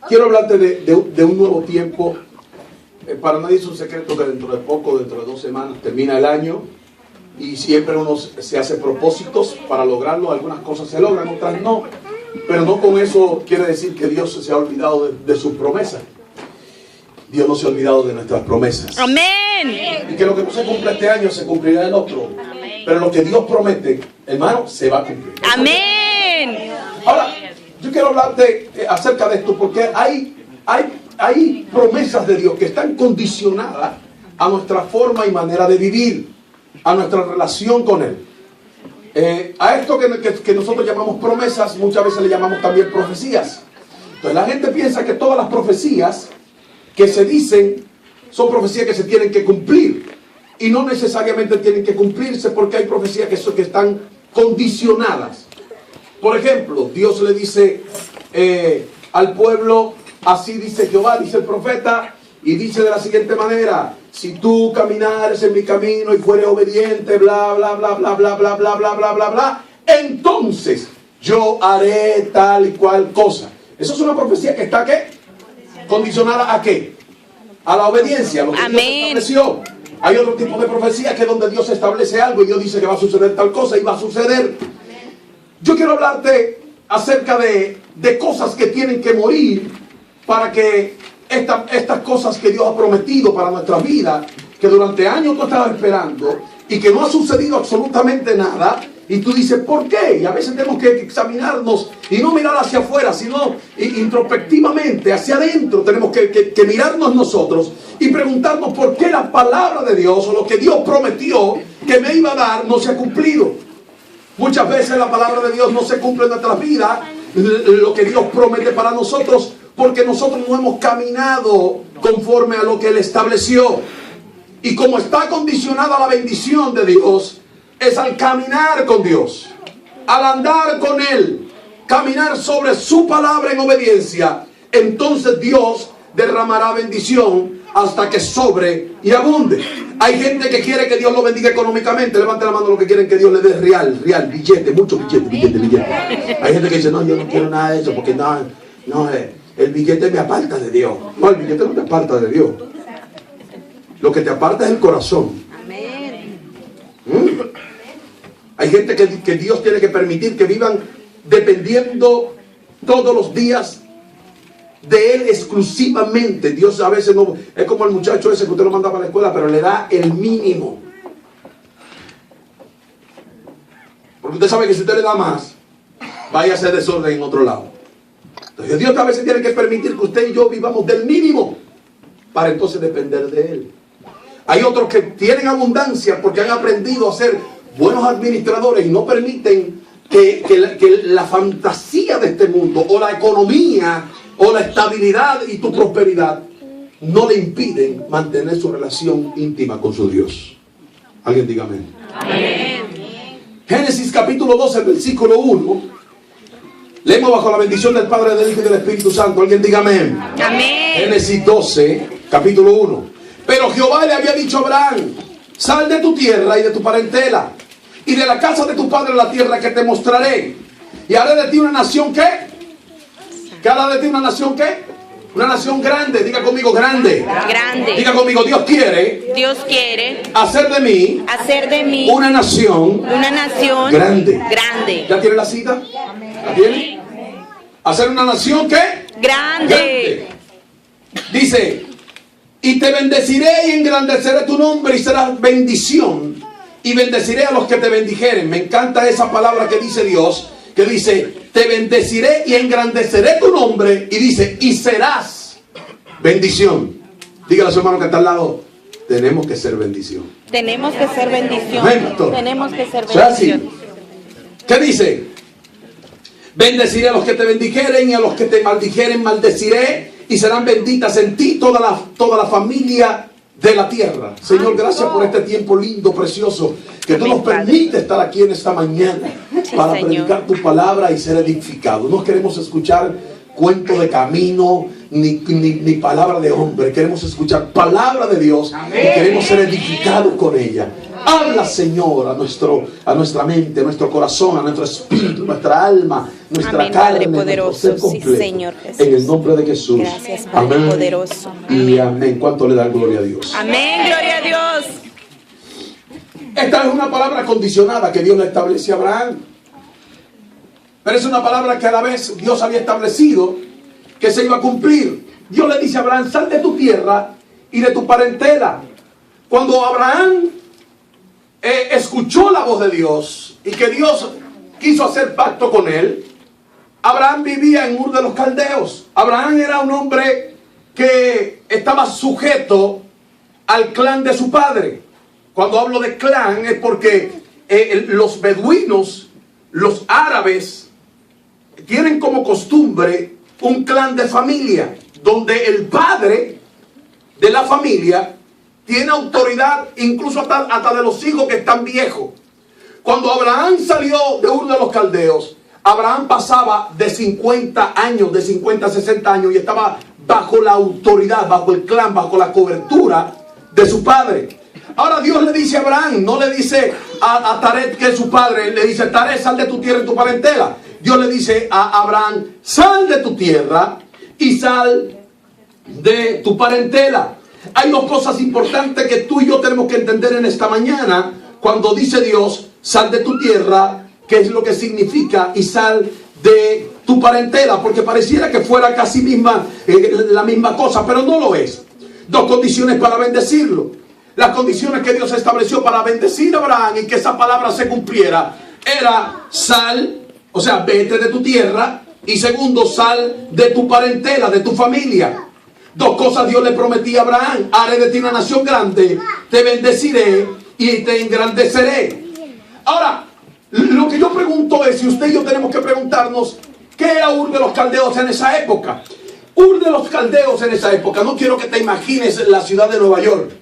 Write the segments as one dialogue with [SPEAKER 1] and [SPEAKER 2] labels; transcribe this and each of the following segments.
[SPEAKER 1] Quiero hablarte de un nuevo tiempo. Para nadie es un secreto que dentro de poco, dentro de 2 semanas, termina el año. Y siempre uno se hace propósitos para lograrlo. Algunas cosas se logran, otras no. Pero no con eso quiere decir que Dios se ha olvidado de sus promesas. Dios no se ha olvidado de nuestras promesas.
[SPEAKER 2] Amén.
[SPEAKER 1] Y que lo que no se cumple este año se cumplirá en el otro. Pero lo que Dios promete, hermano, se va a cumplir.
[SPEAKER 2] Amén.
[SPEAKER 1] Ahora, yo quiero hablarte acerca de esto porque hay promesas de Dios que están condicionadas a nuestra forma y manera de vivir, a nuestra relación con Él. A esto que nosotros llamamos promesas, muchas veces le llamamos también profecías. Entonces la gente piensa que todas las profecías que se dicen son profecías que se tienen que cumplir. Y no necesariamente tienen que cumplirse porque hay profecías que están condicionadas. Por ejemplo, Dios le dice al pueblo, así dice Jehová, dice el profeta, y dice de la siguiente manera: si tú caminares en mi camino y fueres obediente, bla, bla, bla, bla, bla, bla, bla, bla, bla, bla, bla, entonces yo haré tal y cual cosa. Eso es una profecía que está, ¿qué? ¿Condicionada a qué? A la obediencia, a lo que Dios estableció. Hay otro tipo de profecía que es donde Dios establece algo y Dios dice que va a suceder tal cosa y va a suceder. Yo quiero hablarte acerca de cosas que tienen que morir para que estas cosas que Dios ha prometido para nuestra vida, que durante años tú estabas esperando y que no ha sucedido absolutamente nada, y tú dices, ¿por qué? Y a veces tenemos que examinarnos y no mirar hacia afuera, sino introspectivamente, hacia adentro. Tenemos que mirarnos nosotros y preguntarnos por qué la palabra de Dios o lo que Dios prometió que me iba a dar no se ha cumplido. Muchas veces la palabra de Dios no se cumple en nuestras vidas, lo que Dios promete para nosotros, porque nosotros no hemos caminado conforme a lo que Él estableció. Y como está condicionada la bendición de Dios, es al caminar con Dios, al andar con Él, caminar sobre su palabra en obediencia, entonces Dios derramará bendición hasta que sobre y abunde. Hay gente que quiere que Dios lo bendiga económicamente. Levante la mano los que quieren que Dios le dé real, billete, mucho billete. Hay gente que dice, no, yo no quiero nada de eso porque el billete me aparta de Dios. No, el billete no te aparta de Dios. Lo que te aparta es el corazón. Hay gente que Dios tiene que permitir que vivan dependiendo todos los días de Él exclusivamente. Dios a veces no, es como el muchacho ese que usted lo manda para la escuela, pero le da el mínimo. Porque usted sabe que si usted le da más, vaya a hacer desorden en otro lado. Entonces Dios a veces tiene que permitir que usted y yo vivamos del mínimo para entonces depender de Él. Hay otros que tienen abundancia porque han aprendido a ser buenos administradores y no permiten que la fantasía de este mundo o la economía o la estabilidad y tu prosperidad no le impiden mantener su relación íntima con su Dios. Alguien diga amén. Amén. Génesis capítulo 12, versículo 1. Leemos bajo la bendición del Padre, del Hijo y del Espíritu Santo. Alguien diga amén. Amén. Génesis 12, capítulo 1. Pero Jehová le había dicho a Abraham: sal de tu tierra y de tu parentela y de la casa de tu padre a la tierra que te mostraré, y haré de ti una nación ¿qué? ¿Qué hará de ti una nación qué? Una nación grande. Diga conmigo, grande. Grande. Diga conmigo, Dios quiere hacer de mí una nación grande. ¿Ya tiene la cita? ¿La tiene? Hacer una nación ¿qué? Grande. Dice: y te bendeciré y engrandeceré tu nombre y serás bendición, y bendeciré a los que te bendijeren. Me encanta esa palabra que dice Dios, que dice: te bendeciré y engrandeceré tu nombre, y dice: y serás bendición. Dígale a su hermano que está al lado: tenemos que ser bendición.
[SPEAKER 2] Tenemos que ser bendición. Tenemos que ser
[SPEAKER 1] bendición. ¿Qué dice? Bendeciré a los que te bendijeren, y a los que te maldijeren maldeciré, y serán benditas en ti toda la familia de la tierra. Señor, gracias por este tiempo lindo, precioso, que tú nos permites estar aquí en esta mañana para predicar tu palabra y ser edificados. No queremos escuchar cuento de camino ni palabra de hombre. Queremos escuchar palabra de Dios y queremos ser edificados con ella. Habla, Señor, a nuestra mente, a nuestro corazón, a nuestro espíritu, nuestra alma, nuestra
[SPEAKER 2] Amén,
[SPEAKER 1] carne,
[SPEAKER 2] Padre
[SPEAKER 1] nuestro
[SPEAKER 2] poderoso.
[SPEAKER 1] ser
[SPEAKER 2] Sí,
[SPEAKER 1] completo.
[SPEAKER 2] Señor Jesús.
[SPEAKER 1] En el nombre de Jesús.
[SPEAKER 2] Gracias, Padre
[SPEAKER 1] Amén.
[SPEAKER 2] poderoso.
[SPEAKER 1] Y amén. ¿Cuánto le da gloria a Dios?
[SPEAKER 2] Amén, gloria a Dios.
[SPEAKER 1] Esta es una palabra condicionada que Dios le estableció a Abraham. Pero es una palabra que a la vez Dios había establecido que se iba a cumplir. Dios le dice a Abraham: sal de tu tierra y de tu parentela. Cuando Abraham escuchó la voz de Dios y que Dios quiso hacer pacto con él, Abraham vivía en Ur de los Caldeos. Abraham era un hombre que estaba sujeto al clan de su padre. Cuando hablo de clan es porque los beduinos, los árabes, tienen como costumbre un clan de familia, donde el padre de la familia tiene autoridad incluso hasta de los hijos que están viejos. Cuando Abraham salió de Ur de los Caldeos, Abraham pasaba de 50 años, de 50 a 60 años, y estaba bajo la autoridad, bajo el clan, bajo la cobertura de su padre. Ahora Dios le dice a Abraham, no le dice a Taret, que es su padre, le dice: Taret, sal de tu tierra y tu parentela. Dios le dice a Abraham: sal de tu tierra y sal de tu parentela. Hay dos cosas importantes que tú y yo tenemos que entender en esta mañana. Cuando dice Dios: sal de tu tierra, ¿qué es lo que significa? Y sal de tu parentela, porque pareciera que fuera casi la misma cosa, pero no lo es. Dos condiciones para bendecirlo. Las condiciones que Dios estableció para bendecir a Abraham y que esa palabra se cumpliera era: sal, o sea, vete de tu tierra, y segundo, sal de tu parentela, de tu familia. Dos cosas Dios le prometía a Abraham: haré de ti una nación grande, te bendeciré y te engrandeceré. Ahora, lo que yo pregunto es, si usted y yo tenemos que preguntarnos, ¿qué era Ur de los Caldeos en esa época? Ur de los Caldeos en esa época, no quiero que te imagines la ciudad de Nueva York,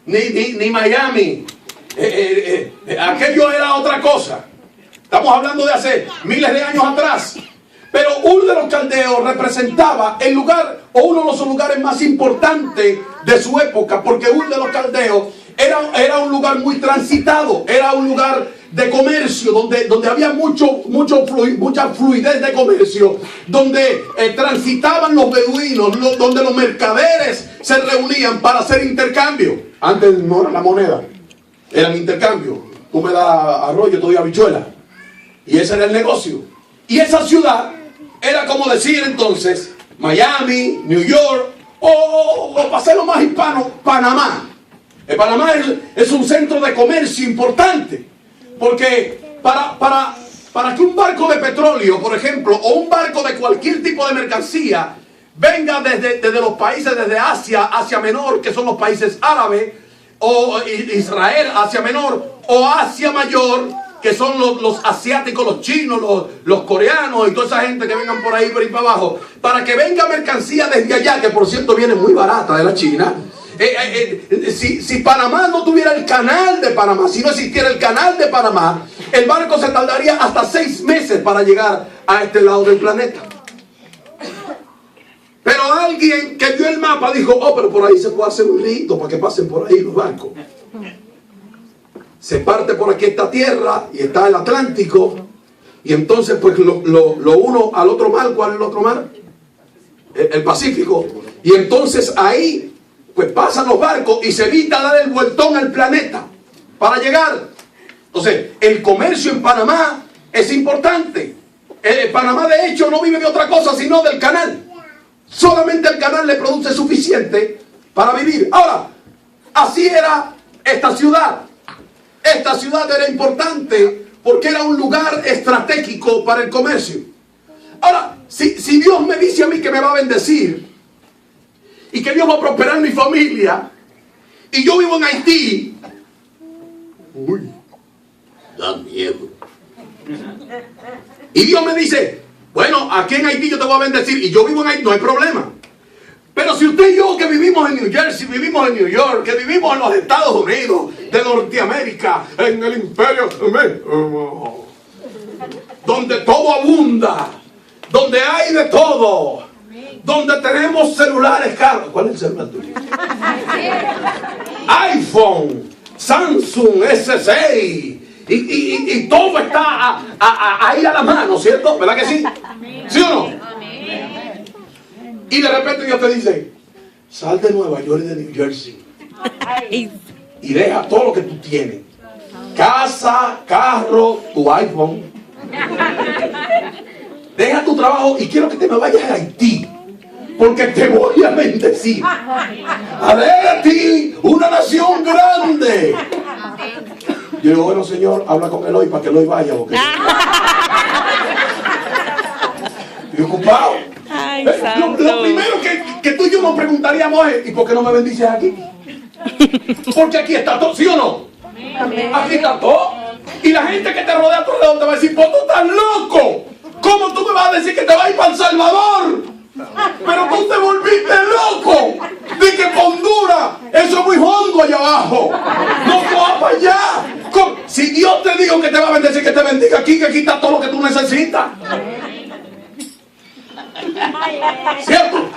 [SPEAKER 1] ni Miami. Aquello era otra cosa. Estamos hablando de hace miles de años atrás. Pero Ur de los Caldeos representaba el lugar, o uno de los lugares más importantes de su época, porque Ur de los Caldeos era un lugar muy transitado, era un lugar de comercio, donde había mucha fluidez de comercio, donde transitaban los beduinos, donde los mercaderes se reunían para hacer intercambio. Antes no era la moneda, eran intercambio. Tú me das arroz, yo te doy habichuela. Y ese era el negocio. Y esa ciudad era como decir entonces Miami, New York, o para ser lo más hispano, Panamá. Panamá es un centro de comercio importante, porque para que un barco de petróleo, por ejemplo, o un barco de cualquier tipo de mercancía venga desde los países, desde Asia Menor, que son los países árabes, o Israel, Asia Menor, o Asia Mayor, que son los asiáticos, los chinos, los coreanos y toda esa gente que vengan por ahí para abajo, para que venga mercancía desde allá, que por cierto viene muy barata de la China. Si Panamá no tuviera el canal de Panamá, si no existiera el canal de Panamá, el barco se tardaría hasta 6 meses para llegar a este lado del planeta. Pero alguien que vio el mapa dijo: oh, pero por ahí se puede hacer un rito para que pasen por ahí los barcos. Se parte por aquí esta tierra y está el Atlántico, y entonces pues lo uno al otro mar. ¿Cuál es el otro mar? El Pacífico. Y entonces ahí pues pasan los barcos y se evita dar el vueltón al planeta para llegar. Entonces el comercio en Panamá es importante. Panamá de hecho no vive de otra cosa sino del canal. Solamente el canal le produce suficiente para vivir. Ahora, así era esta ciudad. Esta ciudad era importante porque era un lugar estratégico para el comercio. Ahora, si Dios me dice a mí que me va a bendecir y que Dios va a prosperar mi familia, y yo vivo en Haití, uy, da miedo. Y Dios me dice: bueno, aquí en Haití yo te voy a bendecir, y yo vivo en Haití, no hay problema. Pero si usted y yo, que vivimos en New Jersey, vivimos en New York, que vivimos en los Estados Unidos de Norteamérica, en el imperio, donde todo abunda, donde hay de todo, donde tenemos celulares caros. ¿Cuál es el celular tuyo? iPhone, Samsung S6 y todo está ahí a la mano, ¿cierto? ¿Verdad que sí? ¿Sí o no? Y de repente Dios te dice, sal de Nueva York y de New Jersey y deja todo lo que tú tienes: casa, carro, tu iPhone. Deja tu trabajo y quiero que te me vayas a Haití, porque te voy a bendecir. Haré de ti una nación grande. Yo digo, bueno, Señor, habla con Eloy para que Eloy vaya, porque estoy ocupado.
[SPEAKER 2] Ay,
[SPEAKER 1] Lo primero que tú y yo nos preguntaríamos es, ¿y por qué no me bendices aquí? Porque aquí está todo, ¿sí o no? Aquí está todo. Y la gente que te rodea a tu alrededor te va a decir, pues tú estás loco. ¿Cómo tú me vas a decir que te vas a ir para El Salvador? Pero tú te volviste loco. Di que para Honduras, eso es muy hondo allá abajo. No te vas para allá. Si Dios te dijo que te va a bendecir, que te bendiga aquí, que aquí está todo lo que tú necesitas. ¿Cierto?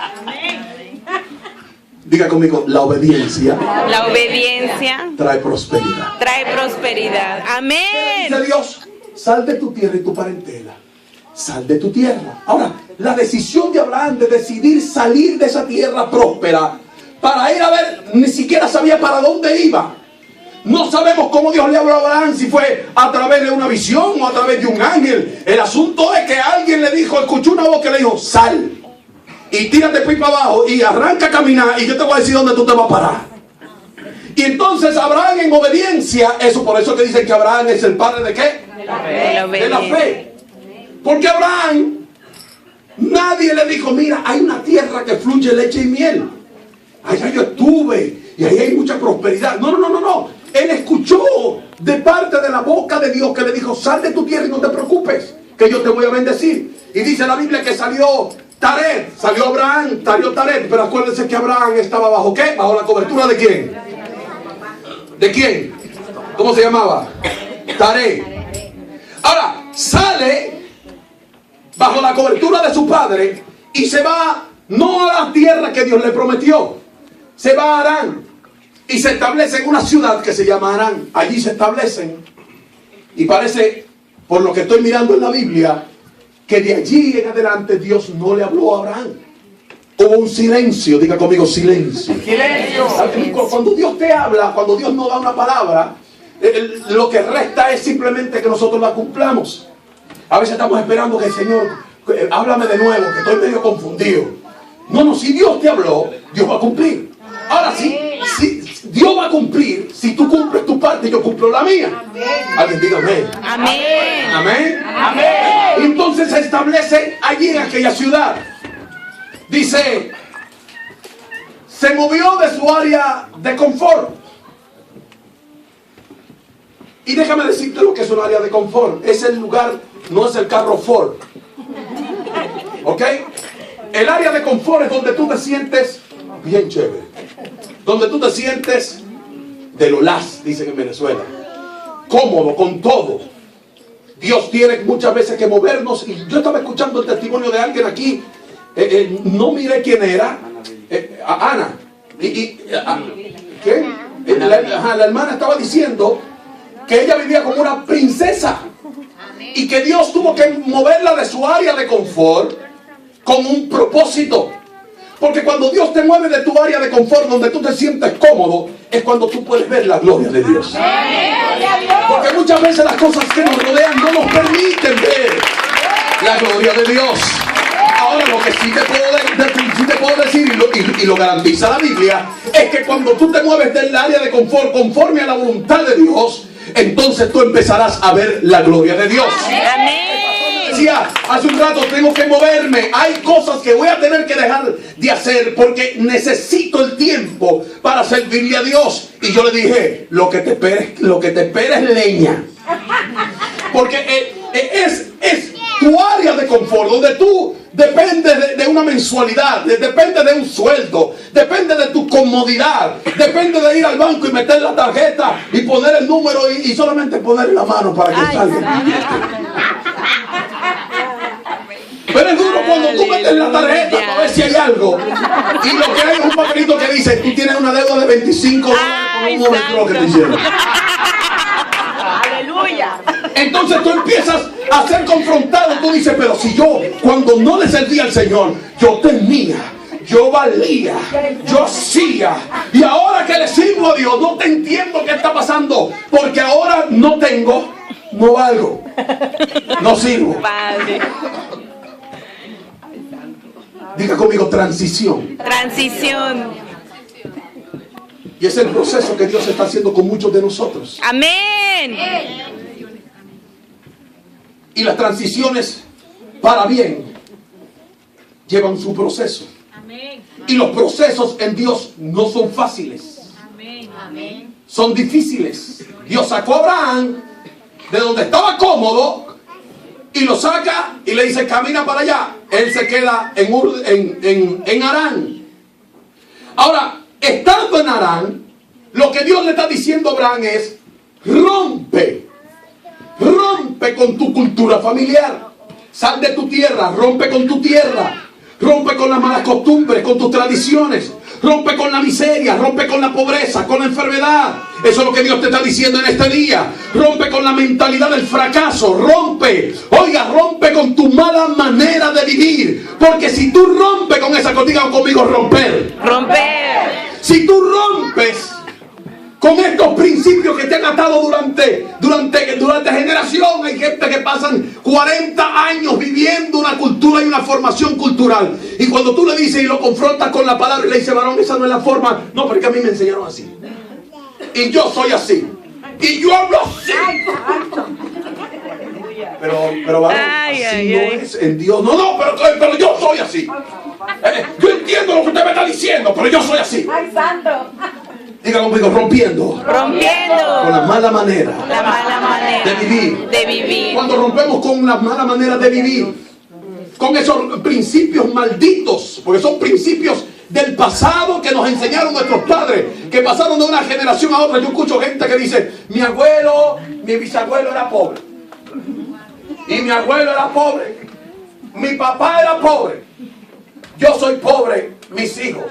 [SPEAKER 1] Diga conmigo, la obediencia.
[SPEAKER 2] La obediencia
[SPEAKER 1] Trae prosperidad.
[SPEAKER 2] trae prosperidad. Amén.
[SPEAKER 1] Dice Dios, sal de tu tierra y tu parentela. Sal de tu tierra. Ahora, la decisión de Abraham de decidir salir de esa tierra próspera para ir a ver, ni siquiera sabía para dónde iba. No sabemos cómo Dios le habló a Abraham, si fue a través de una visión o a través de un ángel. El asunto es que alguien le dijo, escuchó una voz que le dijo, sal y tírate para abajo y arranca a caminar y yo te voy a decir dónde tú te vas a parar. Y entonces Abraham, en obediencia, eso por eso que dicen que Abraham es el padre de ¿qué? De la fe. Porque Abraham, nadie le dijo, mira, hay una tierra que fluye leche y miel. Allá yo estuve y ahí hay mucha prosperidad. No. Él escuchó de parte de la boca de Dios que le dijo, sal de tu tierra y no te preocupes, que yo te voy a bendecir. Y dice la Biblia que salió Taret, salió Abraham, salió Taret. Pero acuérdense que Abraham estaba bajo ¿qué? Bajo la cobertura de ¿quién? ¿De quién? ¿Cómo se llamaba? Taret. Ahora, sale bajo la cobertura de su padre y se va no a la tierra que Dios le prometió, se va a Harán y se establece en una ciudad que se llama Harán. Allí se establecen y parece, por lo que estoy mirando en la Biblia, que de allí en adelante Dios no le habló a Abraham. Hubo un silencio, diga conmigo, silencio. Cuando Dios te habla, cuando Dios nos da una palabra, lo que resta es simplemente que nosotros la cumplamos. A veces estamos esperando que el Señor, háblame de nuevo, que estoy medio confundido. No, si Dios te habló, Dios va a cumplir. Ahora, si Dios va a cumplir, si tú cumples tu parte, yo cumplo la mía. Alguien diga amén. Amén. Entonces se establece allí en aquella ciudad. Dice, se movió de su área de confort. Y déjame decirte lo que es un área de confort. Es el lugar, no es el carro Ford. ¿Ok? El área de confort es donde tú te sientes bien chévere. Donde tú te sientes de lo las, dicen en Venezuela. Cómodo con todo. Dios tiene muchas veces que movernos. Y yo estaba escuchando el testimonio de alguien aquí. No miré quién era. Ana. ¿Quién? La hermana estaba diciendo que ella vivía como una princesa y que Dios tuvo que moverla de su área de confort con un propósito. Porque cuando Dios te mueve de tu área de confort, donde tú te sientes cómodo, es cuando tú puedes ver la gloria de Dios. Porque muchas veces las cosas que nos rodean no nos permiten ver la gloria de Dios. Ahora, lo que sí te puedo decir, y lo garantiza la Biblia, es que cuando tú te mueves del área de confort conforme a la voluntad de Dios, entonces tú empezarás a ver la gloria de Dios.
[SPEAKER 2] Amén.
[SPEAKER 1] Decía hace un rato, tengo que moverme. Hay cosas que voy a tener que dejar de hacer porque necesito el tiempo para servirle a Dios. Y yo le dije, lo que te espera es leña. Porque es tu área de confort, donde tú dependes de una mensualidad, depende de un sueldo, depende de tu comodidad, depende de ir al banco y meter la tarjeta y poner el número y solamente poner la mano para que salga. Pero es duro cuando tú metes la tarjeta para ver si hay algo y lo que hay es un papelito que dice, tú tienes una deuda de $25 por un overclock que te hicieron.
[SPEAKER 3] Aleluya.
[SPEAKER 1] Entonces tú empiezas a ser confrontado. Tú dices, pero si yo cuando no le servía al Señor, yo tenía, yo valía, yo hacía, y ahora que le sirvo a Dios no te entiendo qué está pasando, porque ahora no tengo, no valgo, no sirvo.
[SPEAKER 2] Padre.
[SPEAKER 1] Diga conmigo, transición.
[SPEAKER 2] Transición.
[SPEAKER 1] Y es el proceso que Dios está haciendo con muchos de nosotros.
[SPEAKER 2] Amén.
[SPEAKER 1] Y las transiciones para bien llevan su proceso. Y los procesos en Dios no son fáciles. Son difíciles. Dios sacó a Abraham de donde estaba cómodo y lo saca y le dice, camina para allá. Él se queda en Harán. Ahora, estando en Harán, lo que Dios le está diciendo a Abraham es, rompe con tu cultura familiar, sal de tu tierra, rompe con tu tierra, rompe con las malas costumbres, con tus tradiciones, rompe con la miseria, rompe con la pobreza, con la enfermedad. Eso es lo que Dios te está diciendo en este día. Rompe con la mentalidad del fracaso, rompe con tu mala manera de vivir, porque si tú rompes con esa, digan conmigo, romper. Si tú rompes con estos principios que te han atado durante generación, hay gente que pasan 40 años viviendo una cultura y una formación cultural, y cuando tú le dices y lo confrontas con la palabra y le dices, varón, esa no es la forma, no, porque a mí me enseñaron así y yo soy así y yo hablo así, pero varón, así no es en Dios. No, pero yo soy así. Yo entiendo lo que usted me está diciendo, pero yo soy así.
[SPEAKER 3] Ay, santo.
[SPEAKER 1] Diga conmigo, rompiendo con la mala manera de vivir. Cuando rompemos con la mala manera de vivir, con esos principios malditos, porque son principios del pasado que nos enseñaron nuestros padres, que pasaron de una generación a otra. Yo escucho gente que dice, mi bisabuelo era pobre, y mi abuelo era pobre, mi papá era pobre, yo soy pobre, mis hijos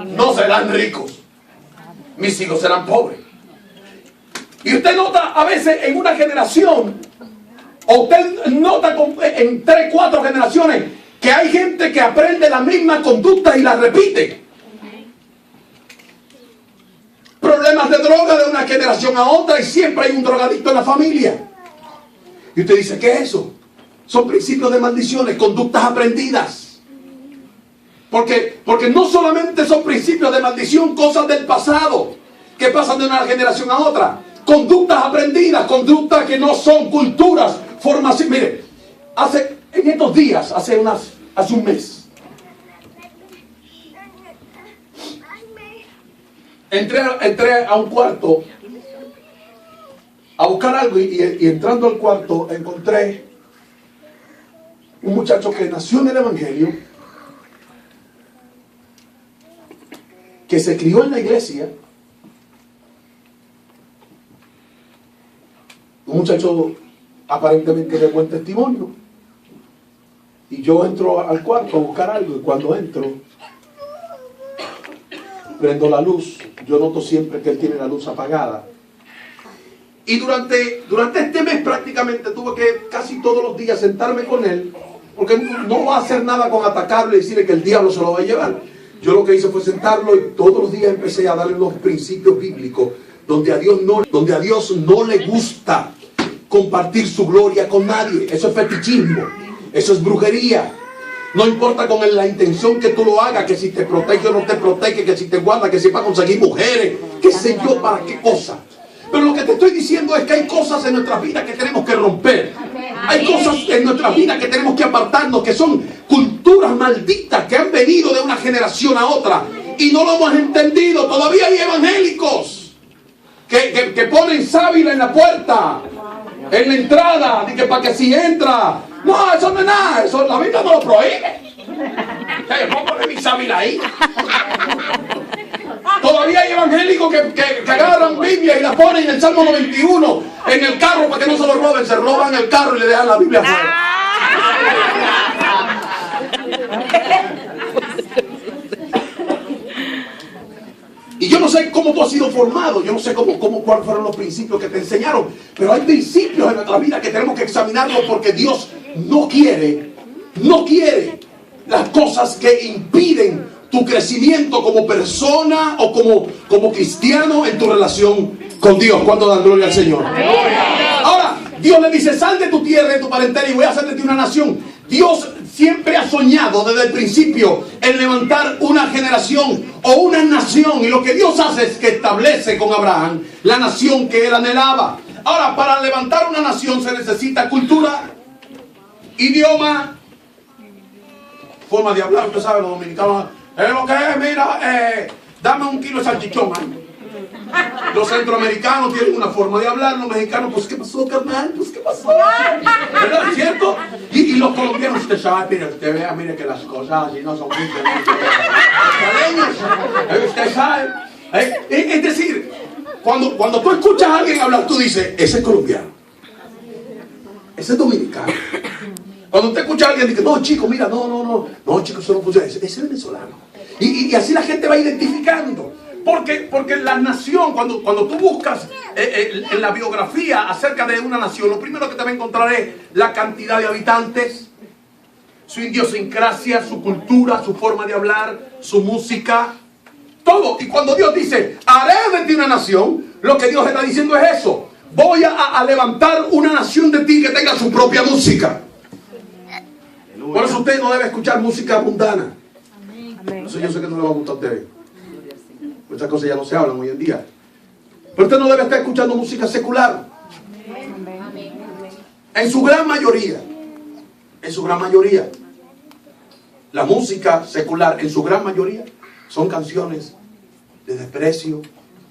[SPEAKER 1] no serán ricos, mis hijos serán pobres. Y usted nota a veces en una generación, o usted nota en 3, 4 generaciones, que hay gente que aprende la misma conducta y la repite. Problemas de droga de una generación a otra, y siempre hay un drogadicto en la familia. Y usted dice, ¿qué es eso? Son principios de maldiciones, conductas aprendidas. Porque no solamente son principios de maldición, cosas del pasado que pasan de una generación a otra, conductas aprendidas, conductas que no son culturas, formación. Mire, en estos días, hace un mes, entré a un cuarto a buscar algo, y entrando al cuarto encontré un muchacho que nació en el Evangelio, que se crió en la iglesia, un muchacho aparentemente de buen testimonio. Y yo entro al cuarto a buscar algo, y cuando entro, prendo la luz. Yo noto siempre que él tiene la luz apagada. Y durante este mes prácticamente tuve que casi todos los días sentarme con él, porque no va a hacer nada con atacarle y decirle que el diablo se lo va a llevar. Yo lo que hice fue sentarlo, y todos los días empecé a darle los principios bíblicos, donde a Dios no le gusta compartir su gloria con nadie. Eso es fetichismo, eso es brujería. No importa con la intención que tú lo hagas, que si te protege o no te protege, que si te guarda, que si para conseguir mujeres, qué sé yo, para qué cosa. Pero lo que te estoy diciendo es que hay cosas en nuestras vidas que tenemos que romper. Hay cosas en nuestras vidas que tenemos que apartarnos, que son culturas malditas que han venido de una generación a otra y no lo hemos entendido. Todavía hay evangélicos que ponen sábila en la puerta, en la entrada, y que para que si entra. No, eso no es nada, eso la Biblia no lo prohíbe. ¿Cómo poner mi sábila ahí? Todavía hay evangélicos que agarran Biblia y la ponen en el Salmo 91 en el carro para que no se lo roben. Se roban el carro y le dejan la Biblia afuera. no sé cómo tú has sido formado, yo no sé cuáles fueron los principios que te enseñaron, pero hay principios en nuestra vida que tenemos que examinarlos porque Dios no quiere las cosas que impiden tu crecimiento como persona o como cristiano en tu relación con Dios. ¿Cuándo dan gloria al Señor? Ahora, Dios le dice, sal de tu tierra, de tu parentela y voy a hacer de ti una nación. Dios siempre ha soñado desde el principio en levantar una generación o una nación. Y lo que Dios hace es que establece con Abraham la nación que él anhelaba. Ahora, para levantar una nación se necesita cultura, idioma, forma de hablar. Usted sabe, los dominicanos, es lo que es, mira, dame un kilo de salchichón, man. Los centroamericanos tienen una forma de hablar, los mexicanos, pues ¿qué pasó, carnal? Pues ¿qué pasó? ¿Verdad? ¿Cierto? Y los colombianos, usted sabe, mire, usted vea, mire que las cosas así no son muy calientes. Usted sabe. Es decir, cuando tú escuchas a alguien hablar, tú dices, ese es colombiano, ese es dominicano. Cuando usted escucha a alguien, dice, no, chico, mira, no, chico, eso no funciona, ese es venezolano. Y así la gente va identificando. Porque la nación, cuando tú buscas en la biografía acerca de una nación, lo primero que te va a encontrar es la cantidad de habitantes, su idiosincrasia, su cultura, su forma de hablar, su música, todo. Y cuando Dios dice, haré de ti una nación, lo que Dios está diciendo es eso. Voy a levantar una nación de ti que tenga su propia música. Por eso usted no debe escuchar música mundana. Eso yo sé que no le va a gustar a usted. Muchas cosas ya no se hablan hoy en día. Pero usted no debe estar escuchando música secular. En su gran mayoría, la música secular, en su gran mayoría, son canciones de desprecio,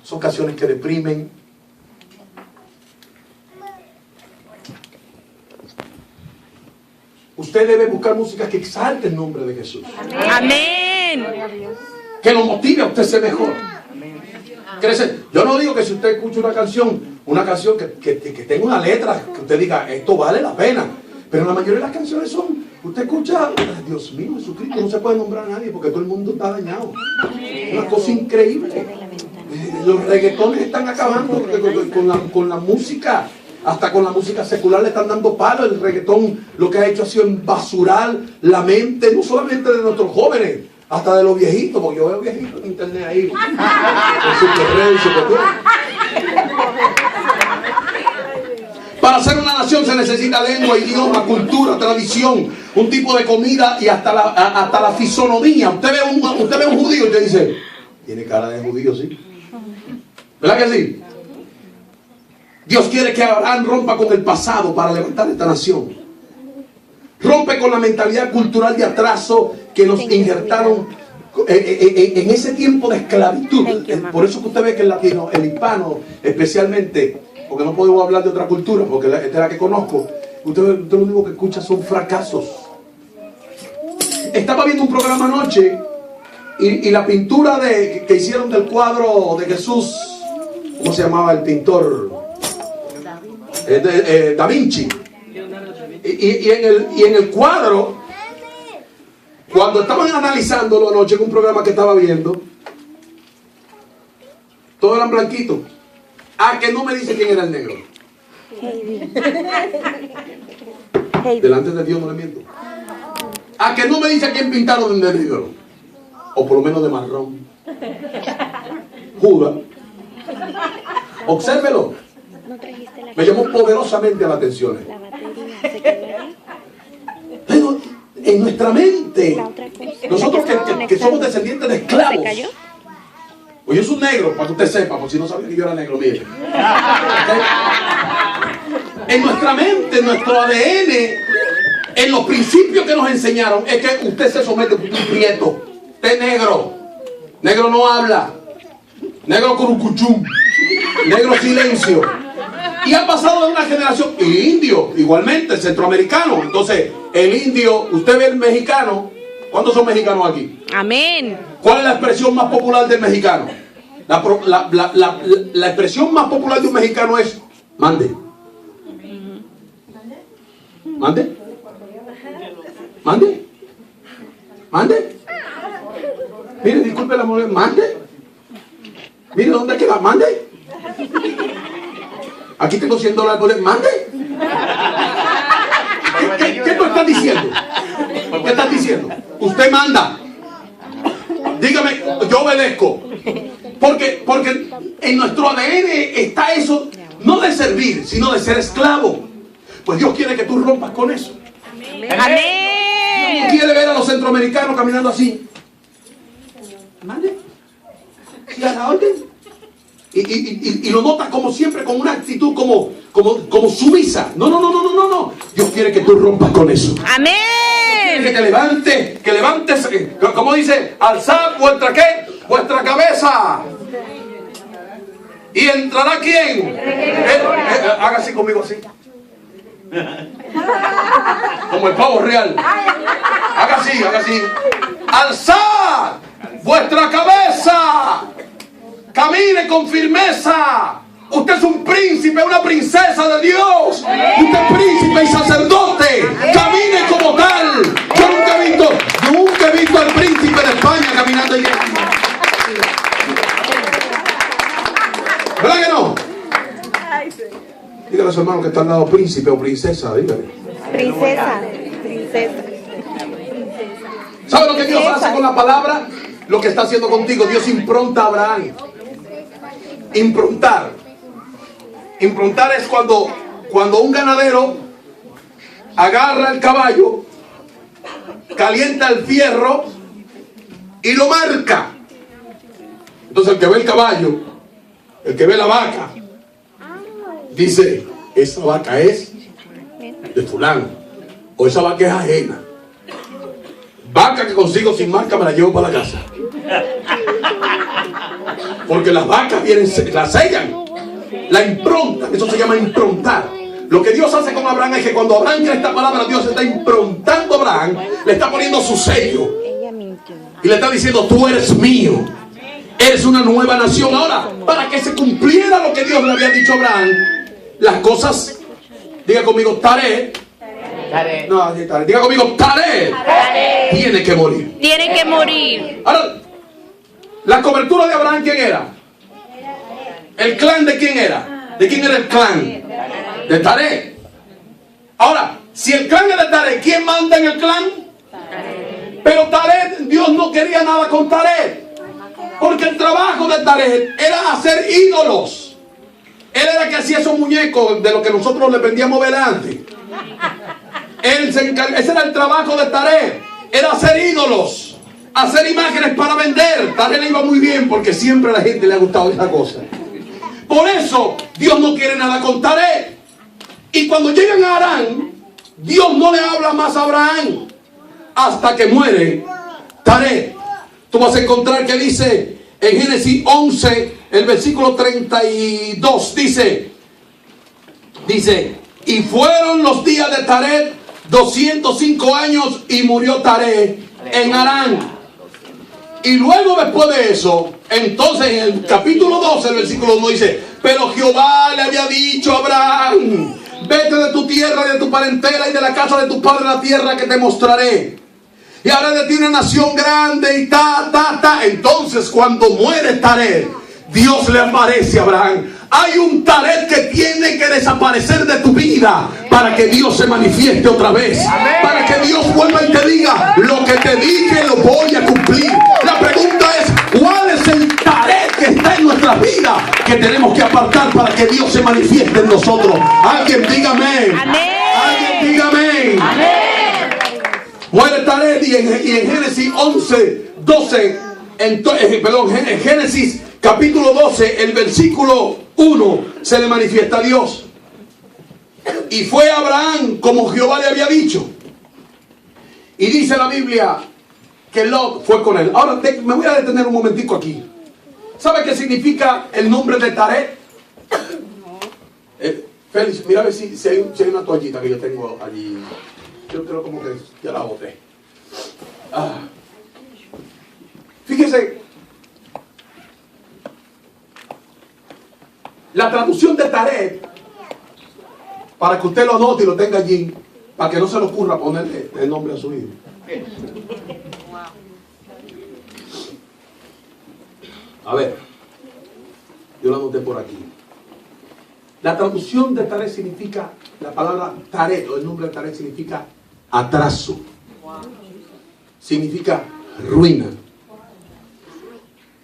[SPEAKER 1] son canciones que deprimen. Usted debe buscar música que exalte el nombre de Jesús.
[SPEAKER 2] Amén.
[SPEAKER 1] Que lo motive a usted a ser mejor. Yo no digo que si usted escucha una canción que tenga una letra, que usted diga, esto vale la pena. Pero la mayoría de las canciones son, usted escucha, Dios mío, Jesucristo, no se puede nombrar a nadie porque todo el mundo está dañado. Una cosa increíble. Los reggaetones están acabando con la música. Hasta con la música secular le están dando palo. El reggaetón lo que ha hecho ha sido embasurar la mente, no solamente de nuestros jóvenes, hasta de los viejitos, porque yo veo viejitos en internet ahí, en Super Red y Super Red. Para ser una nación se necesita lengua, idioma, cultura, tradición, un tipo de comida y hasta la fisonomía. Usted ve un judío y te dice, tiene cara de judío, ¿sí? ¿Verdad que sí? Dios quiere que Abraham rompa con el pasado para levantar esta nación. Rompe con la mentalidad cultural de atraso que nos injertaron en ese tiempo de esclavitud. Por eso que usted ve que el hispano, especialmente, porque no podemos hablar de otra cultura, porque esta es la que conozco, usted lo único que escucha son fracasos. Estaba viendo un programa anoche y la pintura que hicieron del cuadro de Jesús, ¿cómo se llamaba el pintor? Da Vinci. Y en el cuadro, cuando estaban analizándolo anoche en un programa que estaba viendo, todos eran blanquitos. Que no me dice quién era el negro. Delante de Dios no le miento. Que no me dice quién pintaron de negro, o por lo menos de marrón. Judas. Obsérvelo. Me llamó poderosamente la atención. Pero en nuestra mente, nosotros que somos descendientes de esclavos, pues yo soy negro, para que usted sepa, por si no sabía que yo era negro, mire. En nuestra mente, en nuestro ADN, en los principios que nos enseñaron, es que usted se somete a un prieto. Usted es negro. Negro no habla. Negro curucuchum. Negro silencio. Y ha pasado de una generación. Y indio, igualmente, el centroamericano. Entonces, el indio, usted ve el mexicano. ¿Cuántos son mexicanos aquí?
[SPEAKER 2] Amén.
[SPEAKER 1] ¿Cuál es la expresión más popular del mexicano? La expresión más popular de un mexicano es mande. ¿Mande? ¿Mande? ¿Mande? Mire, disculpe la mujer, ¿mande? Mire dónde queda, mande. Aquí tengo $100 por él, mande. ¿Qué tú estás diciendo? ¿Qué estás diciendo? Usted manda. Dígame, yo obedezco. Porque en nuestro ADN está eso, no de servir, sino de ser esclavo. Pues Dios quiere que tú rompas con eso.
[SPEAKER 2] Amén.
[SPEAKER 1] ¿Quiere ver a los centroamericanos caminando así? ¿Mande? ¿Y a la orden? Y lo notas como siempre, con una actitud como sumisa. No. Dios quiere que tú rompas con eso.
[SPEAKER 2] Amén.
[SPEAKER 1] Que levantes, como dice, alzad vuestra ¿qué? Vuestra cabeza. ¿Y entrará quién? Haga así conmigo, así. Como el pavo real. Haga así. Alzad vuestra cabeza. Camine con firmeza. Usted es un príncipe, una princesa de Dios. Usted es príncipe y sacerdote. Camine como tal. Yo nunca he visto al príncipe de España caminando allí. ¿Verdad que no? Dígale a su hermano que está al lado, príncipe o princesa, dígale.
[SPEAKER 2] Princesa.
[SPEAKER 1] ¿Sabe lo que Dios hace con la palabra? Lo que está haciendo contigo. Dios impronta a Abraham. Improntar es cuando un ganadero agarra el caballo, calienta el fierro y lo marca. Entonces el que ve el caballo, el que ve la vaca, dice, esa vaca es de fulano, o esa vaca es ajena. Vaca que consigo sin marca me la llevo para la casa. Porque las vacas vienen, la sellan, la improntan. Eso se llama improntar. Lo que Dios hace con Abraham es que cuando Abraham quiere esta palabra, Dios está improntando a Abraham, le está poniendo su sello y le está diciendo, tú eres mío, eres una nueva nación. Ahora, para que se cumpliera lo que Dios le había dicho a Abraham, las cosas, diga conmigo, Taré. No, diga conmigo, Taré tiene que morir.
[SPEAKER 2] Tiene que morir.
[SPEAKER 1] Ahora, la cobertura de Abraham, ¿quién era? ¿El clan de quién era? ¿De quién era el clan? De Taré. Ahora, si el clan es de Taré, ¿quién manda en el clan? Pero Taré, Dios no quería nada con Taré, porque el trabajo de Taré era hacer ídolos. Él era el que hacía esos muñecos de los que nosotros le vendíamos delante. Ese era el trabajo de Taré, era hacer ídolos, hacer imágenes para vender. Taré le iba muy bien porque siempre a la gente le ha gustado esa cosa. Por eso Dios no quiere nada con Taré. Y cuando llegan a Harán, Dios no le habla más a Abraham hasta que muere Taré. Tú vas a encontrar que dice en Génesis 11, el versículo 32, dice, y fueron los días de Taré 205 años y murió Taré en Harán. Y luego después de eso, entonces en el capítulo 12, el versículo 1 dice, pero Jehová le había dicho a Abraham, vete de tu tierra y de tu parentela y de la casa de tu padre a la tierra que te mostraré. Y haré de ti una nación grande y Entonces cuando muere Taré, Dios le aparece a Abraham. Hay un Taré que tiene que desaparecer de tu vida para que Dios se manifieste otra vez. Amén. Para que Dios vuelva y te diga, lo que te dije lo voy a cumplir. La pregunta es, ¿cuál es el Taré que está en nuestras vidas que tenemos que apartar para que Dios se manifieste en nosotros? Alguien diga amén.
[SPEAKER 2] Amén.
[SPEAKER 1] Alguien diga amén.
[SPEAKER 2] Amén.
[SPEAKER 1] Muere Taré y en Génesis 11, 12, en Génesis capítulo 12, el versículo 1, se le manifiesta a Dios. Y fue Abraham como Jehová le había dicho. Y dice la Biblia que Lot fue con él. Ahora me voy a detener un momentico aquí. ¿Sabe qué significa el nombre de Taré? Félix, mira a ver si hay una toallita que yo tengo allí. Yo creo como que ya la boté. Fíjese, la traducción de Taré, para que usted lo note y lo tenga allí, para que no se le ocurra ponerle el nombre a su hijo. A ver, Yo lo anoté por aquí. La traducción de Taret significa, la palabra Taret, o el nombre de Taret significa atraso. Significa ruina.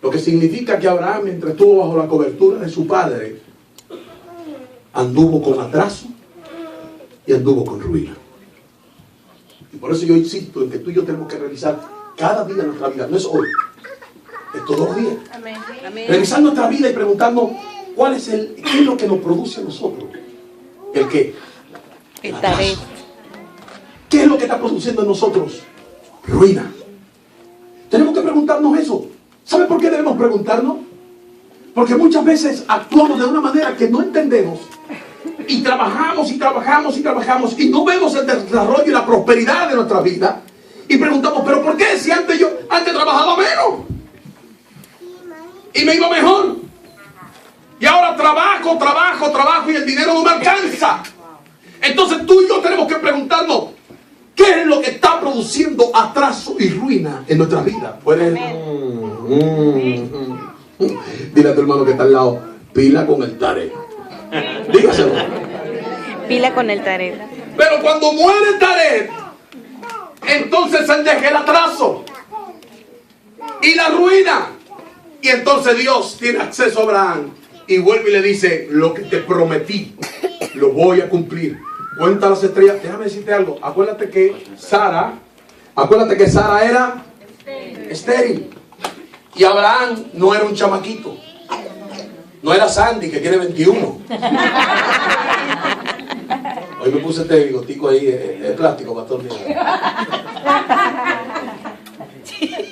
[SPEAKER 1] Lo que significa que Abraham, mientras estuvo bajo la cobertura de su padre, anduvo con atraso y anduvo con ruina. Y por eso yo insisto en que tú y yo tenemos que revisar cada día de nuestra vida. No es hoy, es todos los días.
[SPEAKER 2] Amén.
[SPEAKER 1] Revisar nuestra vida y preguntarnos qué es lo que nos produce a nosotros. ¿El qué?
[SPEAKER 2] El Taret.
[SPEAKER 1] ¿Qué es lo que está produciendo en nosotros? Ruina. Tenemos que preguntarnos eso. ¿Sabe por qué debemos preguntarnos? Porque muchas veces actuamos de una manera que no entendemos. Y trabajamos y trabajamos y trabajamos y no vemos el desarrollo y la prosperidad de nuestra vida. Y preguntamos, ¿pero por qué? Si antes trabajaba menos y me iba mejor. Y ahora trabajo y el dinero no me alcanza. Entonces tú y yo tenemos que preguntarnos, ¿qué es lo que está produciendo atraso y ruina en nuestra vida? Puedes dile a tu hermano que está al lado, pila con el Taret. Dígaselo.
[SPEAKER 2] Pila con el Taret.
[SPEAKER 1] Pero cuando muere el Taret, entonces él deja el atraso y la ruina. Y entonces Dios tiene acceso a Abraham y vuelve y le dice, lo que te prometí, lo voy a cumplir. Cuenta las estrellas. Déjame decirte algo. Acuérdate que Sara era estéril. Y Abraham no era un chamaquito. No era Sandy, que tiene 21. Hoy me puse este bigotico ahí, es plástico, pastor.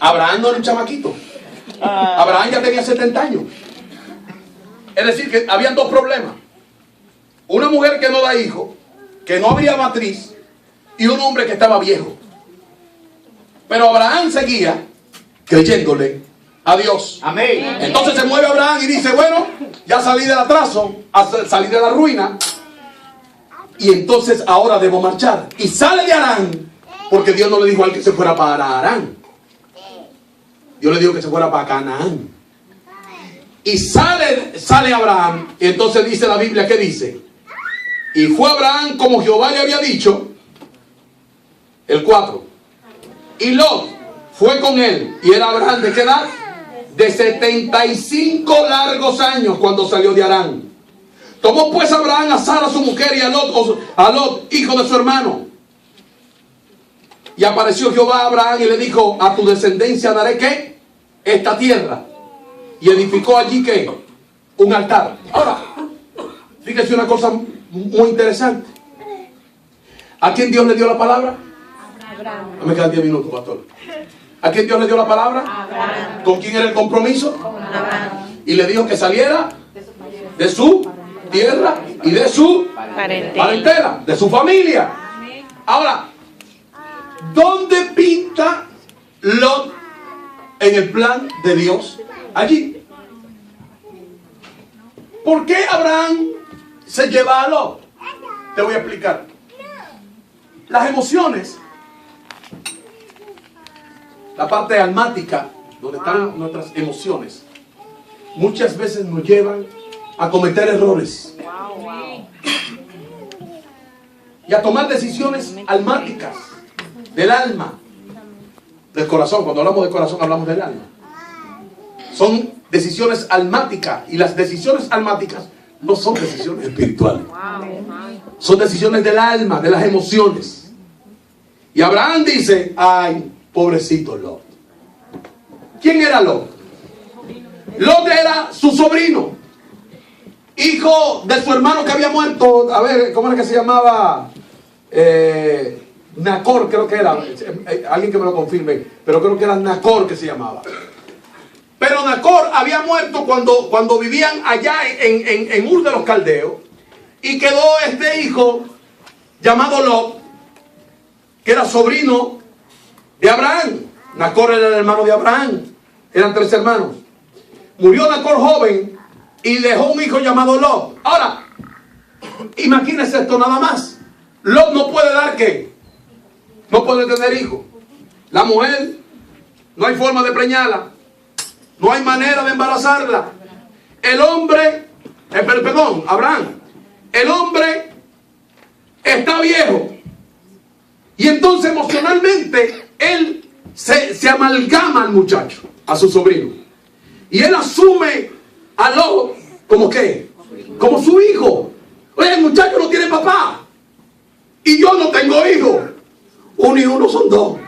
[SPEAKER 1] Abraham no era un chamaquito. Abraham ya tenía 70 años. Es decir, que habían dos problemas. Una mujer que no da hijo, que no había matriz, y un hombre que estaba viejo. Pero Abraham seguía creyéndole a Dios.
[SPEAKER 3] Amén.
[SPEAKER 1] Entonces se mueve Abraham y dice, bueno, ya salí del atraso, salí de la ruina, y entonces ahora debo marchar. Y sale de Harán, porque Dios no le dijo a él que se fuera para Harán. Dios le dijo que se fuera para Canaán. Y sale Abraham, y entonces dice la Biblia, ¿qué dice? Y fue Abraham como Jehová le había dicho. El 4. Y Lot fue con él. Y era Abraham, ¿de qué edad? De 75 largos años cuando salió de Harán. Tomó pues Abraham a Sara su mujer y a Lot, hijo de su hermano. Y apareció Jehová a Abraham y le dijo, a tu descendencia daré ¿qué? Esta tierra. Y edificó allí ¿qué? Un altar. Ahora, fíjese una cosa muy interesante. ¿A quién Dios le dio la palabra?
[SPEAKER 2] Abraham.
[SPEAKER 1] No me quedan 10 minutos, pastor. ¿A quién Dios le dio la palabra?
[SPEAKER 2] Abraham.
[SPEAKER 1] ¿Con quién era el compromiso?
[SPEAKER 2] Abraham.
[SPEAKER 1] Y le dijo que saliera de su tierra y de su parentela, de su familia. Ahora, ¿dónde pinta Lot en el plan de Dios? Allí. ¿Por qué Abraham se lleva a Lot? Te voy a explicar. Las emociones, la parte almática, donde están nuestras emociones, muchas veces nos llevan a cometer errores y a tomar decisiones almáticas del alma, del corazón. Cuando hablamos de corazón hablamos del alma. Son decisiones almáticas, y las decisiones almáticas no son decisiones espirituales, son decisiones del alma, de las emociones. Y Abraham dice, ay, pobrecito Lot. ¿Quién era Lot? Lot era su sobrino, hijo de su hermano que había muerto. A ver, ¿cómo era que se llamaba? Nacor, creo que era. Alguien que me lo confirme, pero creo que era Nacor que se llamaba. Pero Nacor había muerto cuando vivían allá en Ur de los Caldeos, y quedó este hijo llamado Lot, que era sobrino de Abraham. Nacor era el hermano de Abraham. Eran 3 hermanos. Murió Nacor joven y dejó un hijo llamado Lot. Ahora, imagínense esto nada más. Lot no puede dar ¿qué? No puede tener hijos. La mujer, no hay forma de preñarla. No hay manera de embarazarla. el hombre, perdón, Abraham, el hombre está viejo. Y entonces emocionalmente él se amalgama al muchacho, a su sobrino. Y él asume a Lot como ¿qué? Como su hijo. Oye, el muchacho no tiene papá. Y yo no tengo hijos. Uno y uno son dos.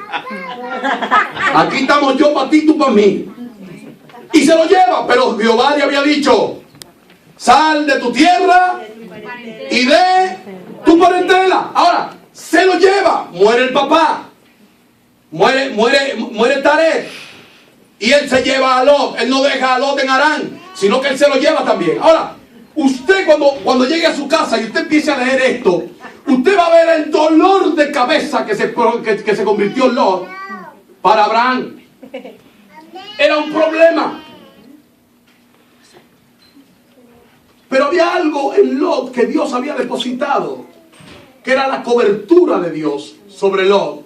[SPEAKER 1] Aquí estamos yo para ti, tú para mí. Y se lo lleva, pero Jehová le había dicho: sal de tu tierra y de tu parentela. Ahora, se lo lleva, muere el papá, muere Taré, y él se lleva a Lot. Él no deja a Lot en Harán, sino que él se lo lleva también. Ahora, usted cuando llegue a su casa y usted empiece a leer esto, usted va a ver el dolor de cabeza que se convirtió en Lot para Abraham. Era un problema. Pero había algo en Lot que Dios había depositado, que era la cobertura de Dios sobre Lot.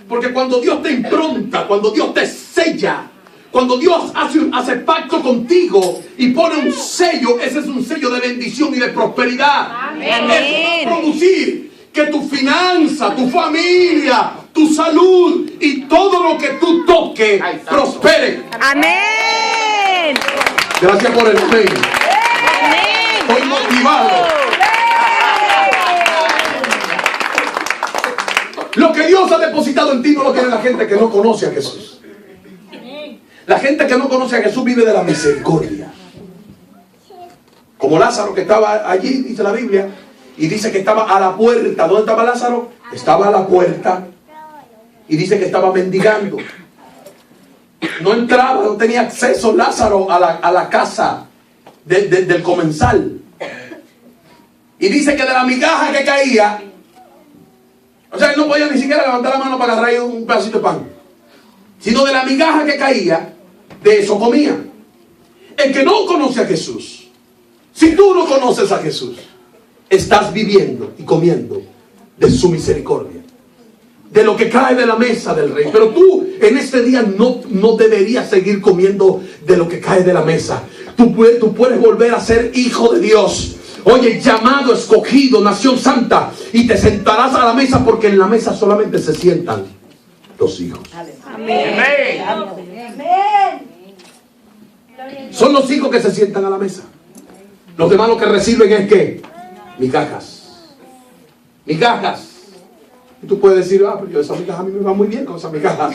[SPEAKER 1] Porque cuando Dios te impronta, cuando Dios te sella, cuando Dios hace pacto contigo y pone un sello, ese es un sello de bendición y de prosperidad.
[SPEAKER 2] Amén.
[SPEAKER 1] Eso va a producir que tu finanza, tu familia, tu salud y todo lo que tú toques prospere.
[SPEAKER 2] Amén.
[SPEAKER 1] Gracias por el amén. Estoy motivado. Lo que Dios ha depositado en ti no lo tiene la gente que no conoce a Jesús. La gente que no conoce a Jesús vive de la misericordia. Como Lázaro, que estaba allí, dice la Biblia, y dice que estaba a la puerta. ¿Dónde estaba Lázaro? Estaba a la puerta. Y dice que estaba mendigando. No entraba, no tenía acceso Lázaro a la casa del comensal. Y dice que de la migaja que caía, o sea, él no podía ni siquiera levantar la mano para agarrar un pedacito de pan, sino de la migaja que caía, de eso comía. El que no conoce a Jesús, si tú no conoces a Jesús, estás viviendo y comiendo de su misericordia, de lo que cae de la mesa del rey. Pero tú en este día no deberías seguir comiendo de lo que cae de la mesa. Tú puedes volver a ser hijo de Dios. Oye, llamado, escogido, nación santa, y te sentarás a la mesa, porque en la mesa solamente se sientan los hijos.
[SPEAKER 2] Amén.
[SPEAKER 1] Son los hijos que se sientan a la mesa. Los demás lo que reciben es ¿qué? Migajas. Migajas. Y tú puedes decir: ah, pero esa migaja a mí me va muy bien con esa migaja.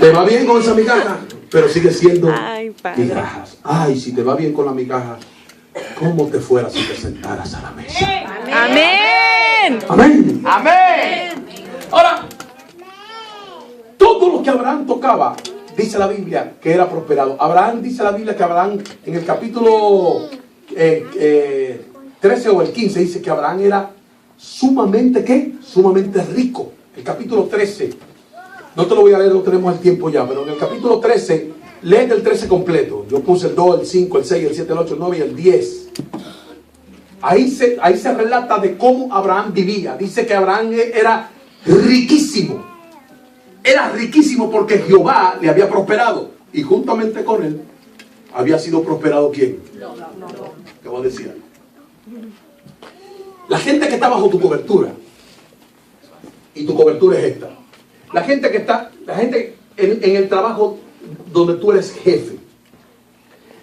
[SPEAKER 1] Te va bien con esa migaja, pero sigue siendo migajas. Ay, si te va bien con la migaja, ¿cómo te fuera si te sentaras a la mesa?
[SPEAKER 2] Amén.
[SPEAKER 1] Amén.
[SPEAKER 3] Amén.
[SPEAKER 1] Ahora, todo lo que Abraham tocaba, dice la Biblia que era prosperado. Abraham, dice la Biblia que Abraham, en el capítulo 13 o el 15, dice que Abraham era sumamente, ¿qué? Sumamente rico. El capítulo 13, no te lo voy a leer, no tenemos el tiempo ya, pero en el capítulo 13, lee el 13 completo. Yo puse el 2, el 5, el 6, el 7, el 8, el 9 y el 10. Ahí se relata de cómo Abraham vivía. Dice que Abraham era riquísimo. Era riquísimo porque Jehová le había prosperado. Y juntamente con él había sido prosperado ¿quién? ¿Qué vos decías? La gente que está bajo tu cobertura, y tu cobertura es esta. La gente en el trabajo donde tú eres jefe.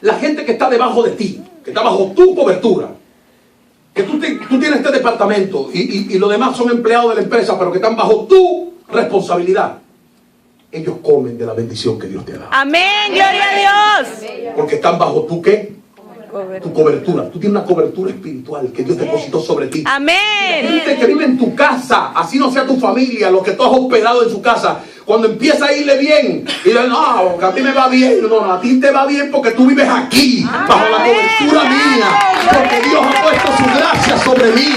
[SPEAKER 1] La gente que está debajo de ti, que está bajo tu cobertura. Que tú tienes este departamento y los demás son empleados de la empresa, pero que están bajo tu responsabilidad. Ellos comen de la bendición que Dios te ha dado.
[SPEAKER 2] Amén. Gloria a Dios.
[SPEAKER 1] Porque están bajo tu ¿qué? Tu cobertura. Tú tienes una cobertura espiritual que Dios depositó sobre ti.
[SPEAKER 2] Amén.
[SPEAKER 1] Gente que vive en tu casa, así no sea tu familia, lo que tú has hospedado en su casa, cuando empieza a irle bien, y dice: no, que a ti me va bien. No, a ti te va bien porque tú vives aquí, bajo la cobertura mía, porque Dios ha puesto su gracia sobre mí.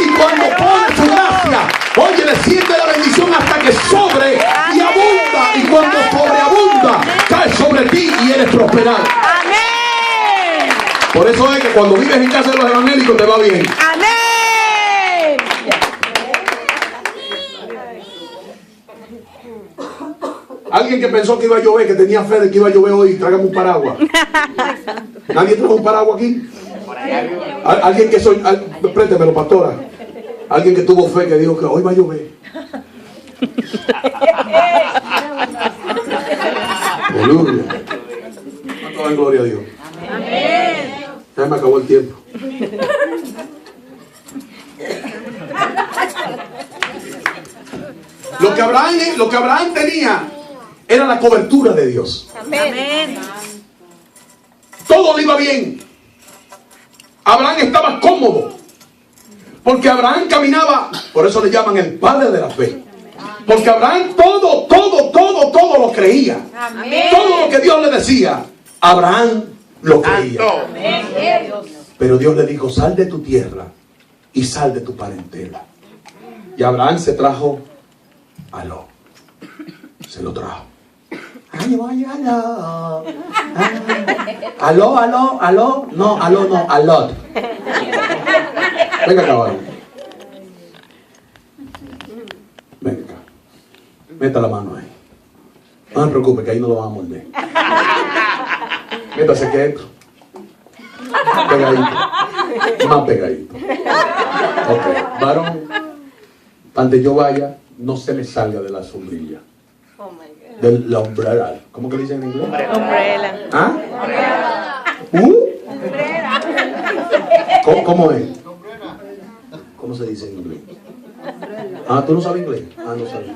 [SPEAKER 1] Y cuando pone su gracia, oye, desciende la bendición hasta que sobre y abunda. Y cuando sobreabunda, cae sobre ti y eres prosperado.
[SPEAKER 2] Amén.
[SPEAKER 1] Por eso es que cuando vives en casa de los evangélicos te va bien.
[SPEAKER 2] Amén.
[SPEAKER 1] Alguien que pensó que iba a llover, que tenía fe de que iba a llover hoy, tráigame un paraguas. ¿Nadie trajo un paraguas aquí? Alguien que soy, préntemelo, pastora. Alguien que tuvo fe, que dijo que hoy va a llover. Aleluya. ¿Cuánto da gloria a Dios? Amén. Ya me acabó el tiempo. Lo que Abraham tenía era la cobertura de Dios.
[SPEAKER 2] Amén.
[SPEAKER 1] Todo le iba bien. Abraham estaba cómodo. Porque Abraham caminaba, por eso le llaman el padre de la fe. Porque Abraham todo lo creía.
[SPEAKER 2] Amén.
[SPEAKER 1] Todo lo que Dios le decía, Abraham lo creía. Pero Dios le dijo, sal de tu tierra y sal de tu parentela. Y Abraham se trajo a Lot. Se lo trajo. Ay, vaya, aló. No, a Lot. Venga acá, varón. Venga acá. Meta la mano ahí. No se preocupe, que ahí no lo vamos a morder. Métase quieto. Pegadito. Más pegadito. Ok, varón. Donde yo vaya, no se me salga de la sombrilla. De la umbrella. ¿Cómo que le dicen en inglés?
[SPEAKER 2] Umbrella.
[SPEAKER 1] ¿Ah? ¿Cómo es? ¿Cómo se dice en inglés? Ah, ¿tú no sabes inglés? Ah, no sabes.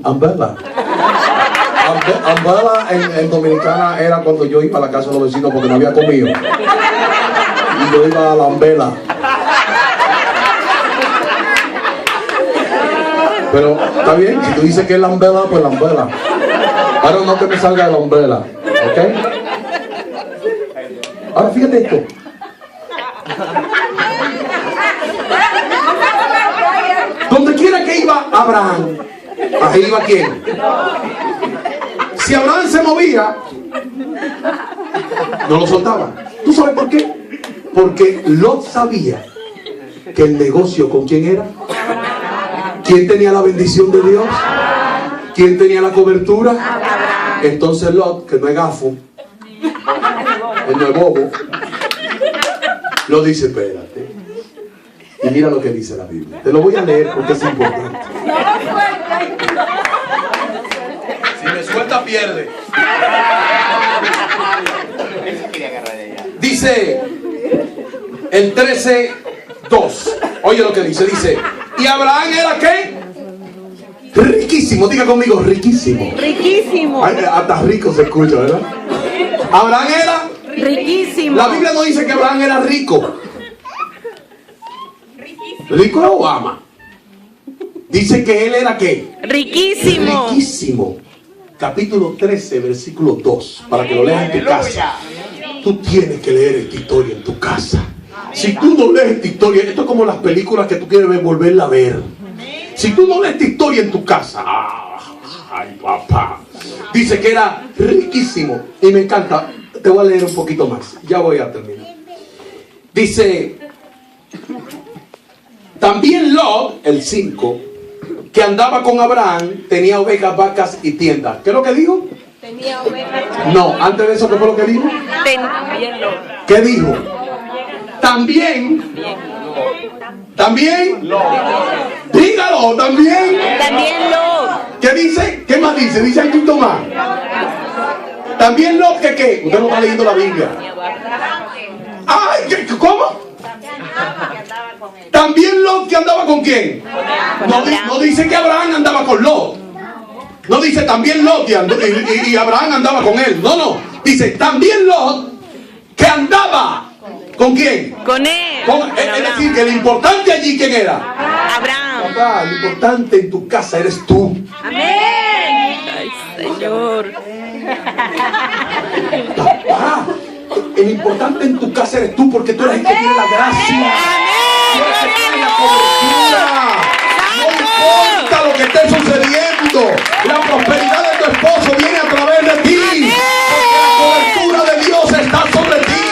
[SPEAKER 1] Umbrella. Umbrella en dominicana era cuando yo iba a la casa de los vecinos porque no había comido. Y yo iba a la umbrella. Pero está bien, si tú dices que es la umbrella, pues la umbrella. Ahora no que me salga de la umbrella. ¿Ok? Ahora fíjate esto. Donde quiera que iba Abraham, ahí iba quién. Si Abraham se movía, no lo soltaba. ¿Tú sabes por qué? Porque Lot sabía que el negocio con quién era. ¿Quién tenía la bendición de Dios? ¿Quién tenía la cobertura? Entonces Lot, que no es gafo, él no es bobo, lo dice, espérate. Y mira lo que dice la Biblia. Te lo voy a leer porque es importante. Si me suelta, pierde. Dice el 13:2. Oye lo que dice. Dice, ¿y Abraham era qué? Riquísimo. Diga conmigo, riquísimo.
[SPEAKER 2] Riquísimo.
[SPEAKER 1] Ay, hasta rico se escucha, ¿verdad? Abraham era
[SPEAKER 2] Riquísimo.
[SPEAKER 1] La Biblia no dice que Abraham era rico. ¿Rico es Obama? Dice que él era ¿qué?
[SPEAKER 2] Riquísimo.
[SPEAKER 1] Riquísimo. Capítulo 13, versículo 2. Para que lo leas en tu casa. Tú tienes que leer esta historia en tu casa. Si tú no lees esta historia, esto es como las películas que tú quieres volverla a ver. Si tú no lees esta historia en tu casa, ay papá, dice que era riquísimo. Y me encanta. Te voy a leer un poquito más. Ya voy a terminar. Dice, también Lot, el 5, que andaba con Abraham, tenía ovejas, vacas y tiendas. ¿Qué es lo que dijo?
[SPEAKER 2] Tenía ovejas.
[SPEAKER 1] No, antes de eso, ¿qué fue lo que dijo? ¿Qué dijo? También. Dígalo, también.
[SPEAKER 2] También Lot.
[SPEAKER 1] ¿Qué dice? ¿Qué más dice? Dice algo más. También Lot, que ¿qué? Usted no está leyendo la Biblia. Ay, ¿cómo? También Lot, que andaba con quién. No dice que Abraham andaba con Lot. No dice también Lot y Abraham andaba con él. No. Dice también Lot, que andaba ¿con quién?
[SPEAKER 2] Con él.
[SPEAKER 1] Es decir, que lo importante allí, ¿quién era?
[SPEAKER 2] Abraham.
[SPEAKER 1] Papá, lo importante en tu casa eres tú.
[SPEAKER 2] Amén. Ay, Señor.
[SPEAKER 1] Papá, lo importante en tu casa eres tú, porque tú eres el que tiene la gracia. Tú eres el que tiene la cobertura. No importa lo que esté sucediendo, la prosperidad de tu esposo viene a través de ti, porque la cobertura de Dios está sobre ti.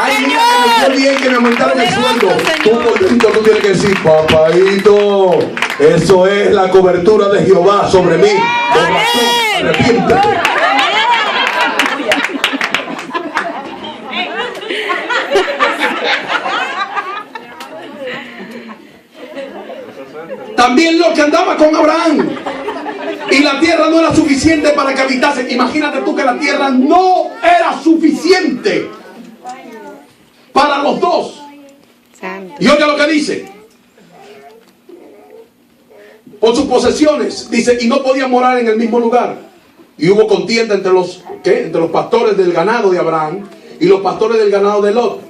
[SPEAKER 1] Ay, mira que me fue bien que me aumentaron el sueldo. Tú contento, tiene que decir, papaito, eso es la cobertura de Jehová sobre mí. Con razón, arrepiéntete. También lo que andaba con Abraham. Y la tierra no era suficiente para que habitase. Imagínate tú que la tierra no era suficiente para los dos. Y oiga lo que dice. Por sus posesiones, dice, y no podían morar en el mismo lugar. Y hubo contienda entre los pastores del ganado de Abraham y los pastores del ganado de Lot.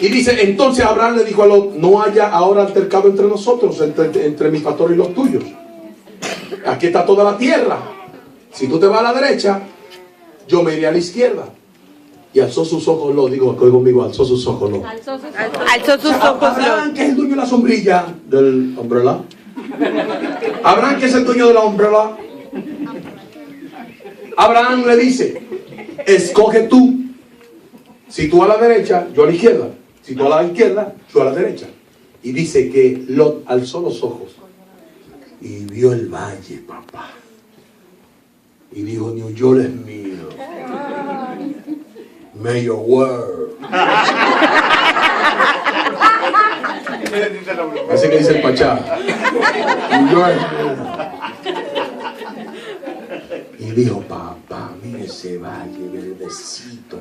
[SPEAKER 1] Y dice, entonces Abraham le dijo a Lot, no haya ahora altercado entre nosotros, entre mis pastores y los tuyos. Aquí está toda la tierra. Si tú te vas a la derecha, yo me iré a la izquierda. Y alzó sus ojos Lot, digo conmigo, alzó sus ojos Lot.
[SPEAKER 2] Alzó sus ojos
[SPEAKER 1] Abraham,
[SPEAKER 2] Lot.
[SPEAKER 1] que es el dueño de la sombrilla, del umbrella. Abraham, que es el dueño de la umbrella. Abraham le dice, escoge tú. Si tú a la derecha, yo a la izquierda. Si tú a la izquierda, yo a la derecha. Y dice que Lot alzó los ojos y vio el valle, papá. Y dijo, New York es mío. May your word. Así que dice el Pachá. New York es mío. Y dijo, papá, mire ese valle verdecito.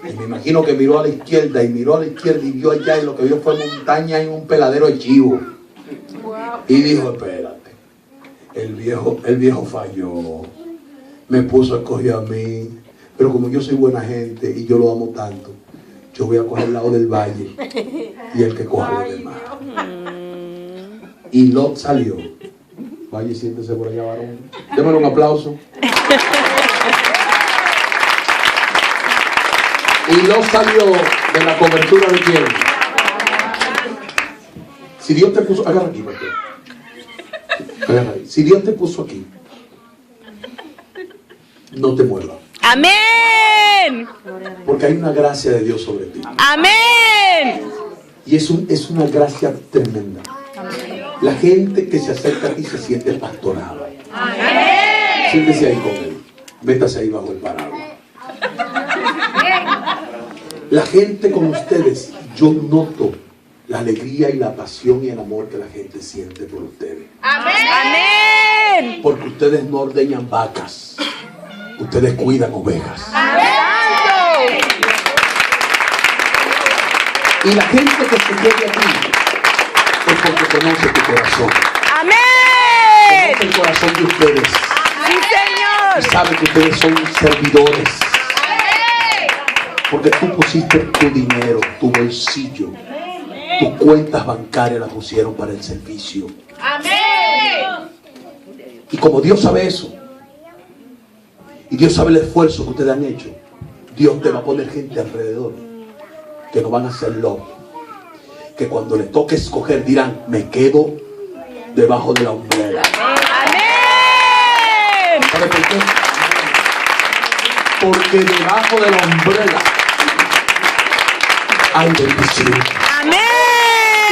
[SPEAKER 1] Y me imagino que miró a la izquierda y vio allá, y lo que vio fue montaña y un peladero de chivo. Y dijo, espérate, el viejo falló. Me puso a escoger a mí. Pero como yo soy buena gente y yo lo amo tanto, yo voy a coger el lado del valle y el que coja los demás. Y Lot salió. Vaya y siéntese por allá, varón. Démosle un aplauso. Y Lot salió de la cobertura de quién. Si Dios te puso, agarra aquí, Mateo. Agarra ahí. Si Dios te puso aquí, no te muevas.
[SPEAKER 2] Amén.
[SPEAKER 1] Porque hay una gracia de Dios sobre ti.
[SPEAKER 2] Amén.
[SPEAKER 1] Y es una gracia tremenda. La gente que se acerca a ti se siente pastorada.
[SPEAKER 2] Amén.
[SPEAKER 1] Siéntese ahí con él. Métase ahí bajo el paraguas. La gente con ustedes, yo noto la alegría y la pasión y el amor que la gente siente por ustedes.
[SPEAKER 2] Amén.
[SPEAKER 1] Porque ustedes no ordeñan vacas. Ustedes cuidan ovejas.
[SPEAKER 2] Amén.
[SPEAKER 1] Y la gente que se quede aquí es porque conoce tu corazón.
[SPEAKER 2] Amén.
[SPEAKER 1] Conoce el corazón de ustedes.
[SPEAKER 2] Sí,
[SPEAKER 1] Y
[SPEAKER 2] Señor.
[SPEAKER 1] sabe que ustedes son servidores. Porque tú pusiste tu dinero, tu bolsillo, tus cuentas bancarias las pusieron para el servicio.
[SPEAKER 2] Amén.
[SPEAKER 1] Y como Dios sabe eso, y Dios sabe el esfuerzo que ustedes han hecho, Dios te va a poner gente alrededor que no van a ser lobos, que cuando le toque escoger dirán, me quedo debajo de la umbrella.
[SPEAKER 2] Amén.
[SPEAKER 1] ¿Sabe por qué? Porque debajo de la umbrella hay bendición.
[SPEAKER 2] Amén.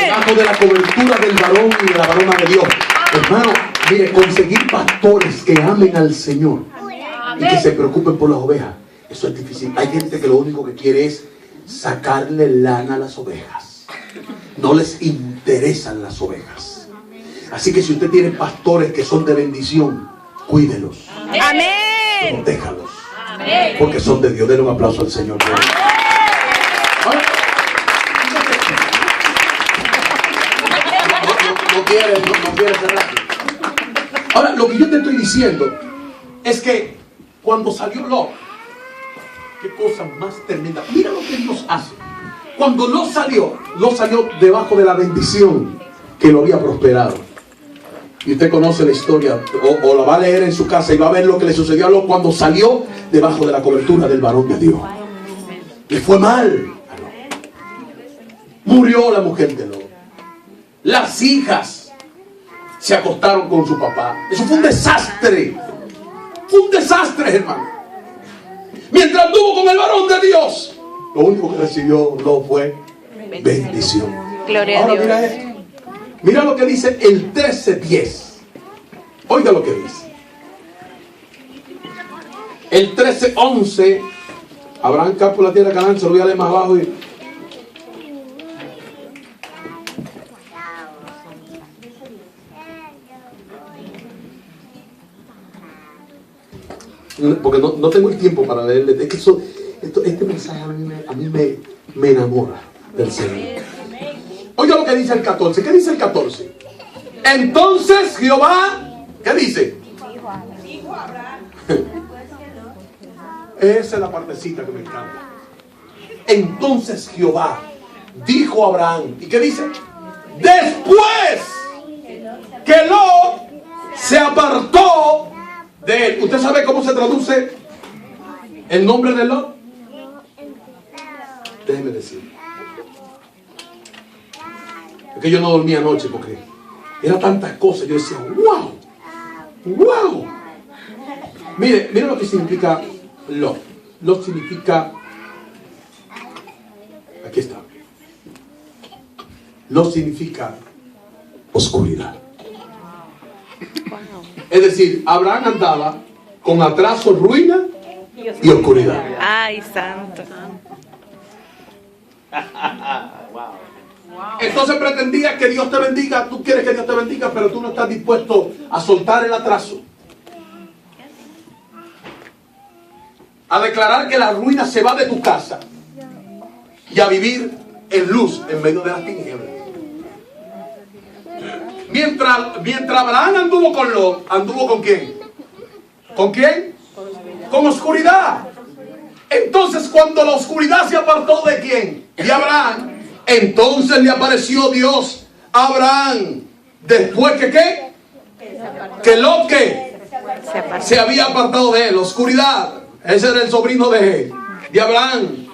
[SPEAKER 1] Debajo de la cobertura del varón y de la varona de Dios. Hermano, mire, conseguir pastores que amen al Señor y que se preocupen por las ovejas, eso es difícil. Hay gente que lo único que quiere es sacarle lana a las ovejas. No les interesan las ovejas. Así que si usted tiene pastores que son de bendición, cuídelos,
[SPEAKER 2] Amén.
[SPEAKER 1] protéjalos, porque son de Dios. Denle un aplauso al Señor. Ahora, no quiere cerrar. Ahora, lo que yo te estoy diciendo es que cuando salió Lot, qué cosa más tremenda. Mira lo que Dios hace. Cuando Lot salió debajo de la bendición que lo había prosperado. Y usted conoce la historia, o la va a leer en su casa y va a ver lo que le sucedió a Lot cuando salió debajo de la cobertura del varón de Dios. Le fue mal. Murió la mujer de Lot. Las hijas se acostaron con su papá. Eso fue un desastre. Fue un desastre, hermano. Mientras estuvo con el varón de Dios, lo único que recibió Lot fue bendición.
[SPEAKER 2] Gloria a
[SPEAKER 1] Ahora
[SPEAKER 2] Dios.
[SPEAKER 1] mira esto. Mira lo que dice el 13:10. Oiga lo que dice. El 13:11. Abraham capó la tierra de Canaán. Se lo voy a leer más abajo. Porque no tengo el tiempo para leerle. Es que este mensaje a mí me enamora del Señor. Oiga lo que dice el 14. ¿Qué dice el 14? Entonces Jehová, ¿qué dice? Esa es la partecita que me encanta. Entonces Jehová dijo a Abraham. ¿Y qué dice? Después que Lot se apartó de él. ¿Usted sabe cómo se traduce el nombre de Lot? Déjeme decir. Es que yo no dormía anoche porque eran tantas cosas. Yo decía, wow, wow. Mire lo que significa Lot. Lot significa, aquí está. Lot significa oscuridad. Es decir, Abraham andaba con atraso, ruina y oscuridad.
[SPEAKER 2] Ay, santo.
[SPEAKER 1] Entonces pretendía que Dios te bendiga. Tú quieres que Dios te bendiga, pero tú no estás dispuesto a soltar el atraso, a declarar que la ruina se va de tu casa y a vivir en luz en medio de las tinieblas. Mientras Abraham anduvo con Lot, ¿anduvo con quién? ¿Con quién? Con oscuridad. Entonces cuando la oscuridad se apartó de quién? De Abraham. Entonces le apareció Dios a Abraham. Después que ¿qué? Que Lot ¿qué? Se había apartado de él. Oscuridad. Ese era el sobrino de Abraham.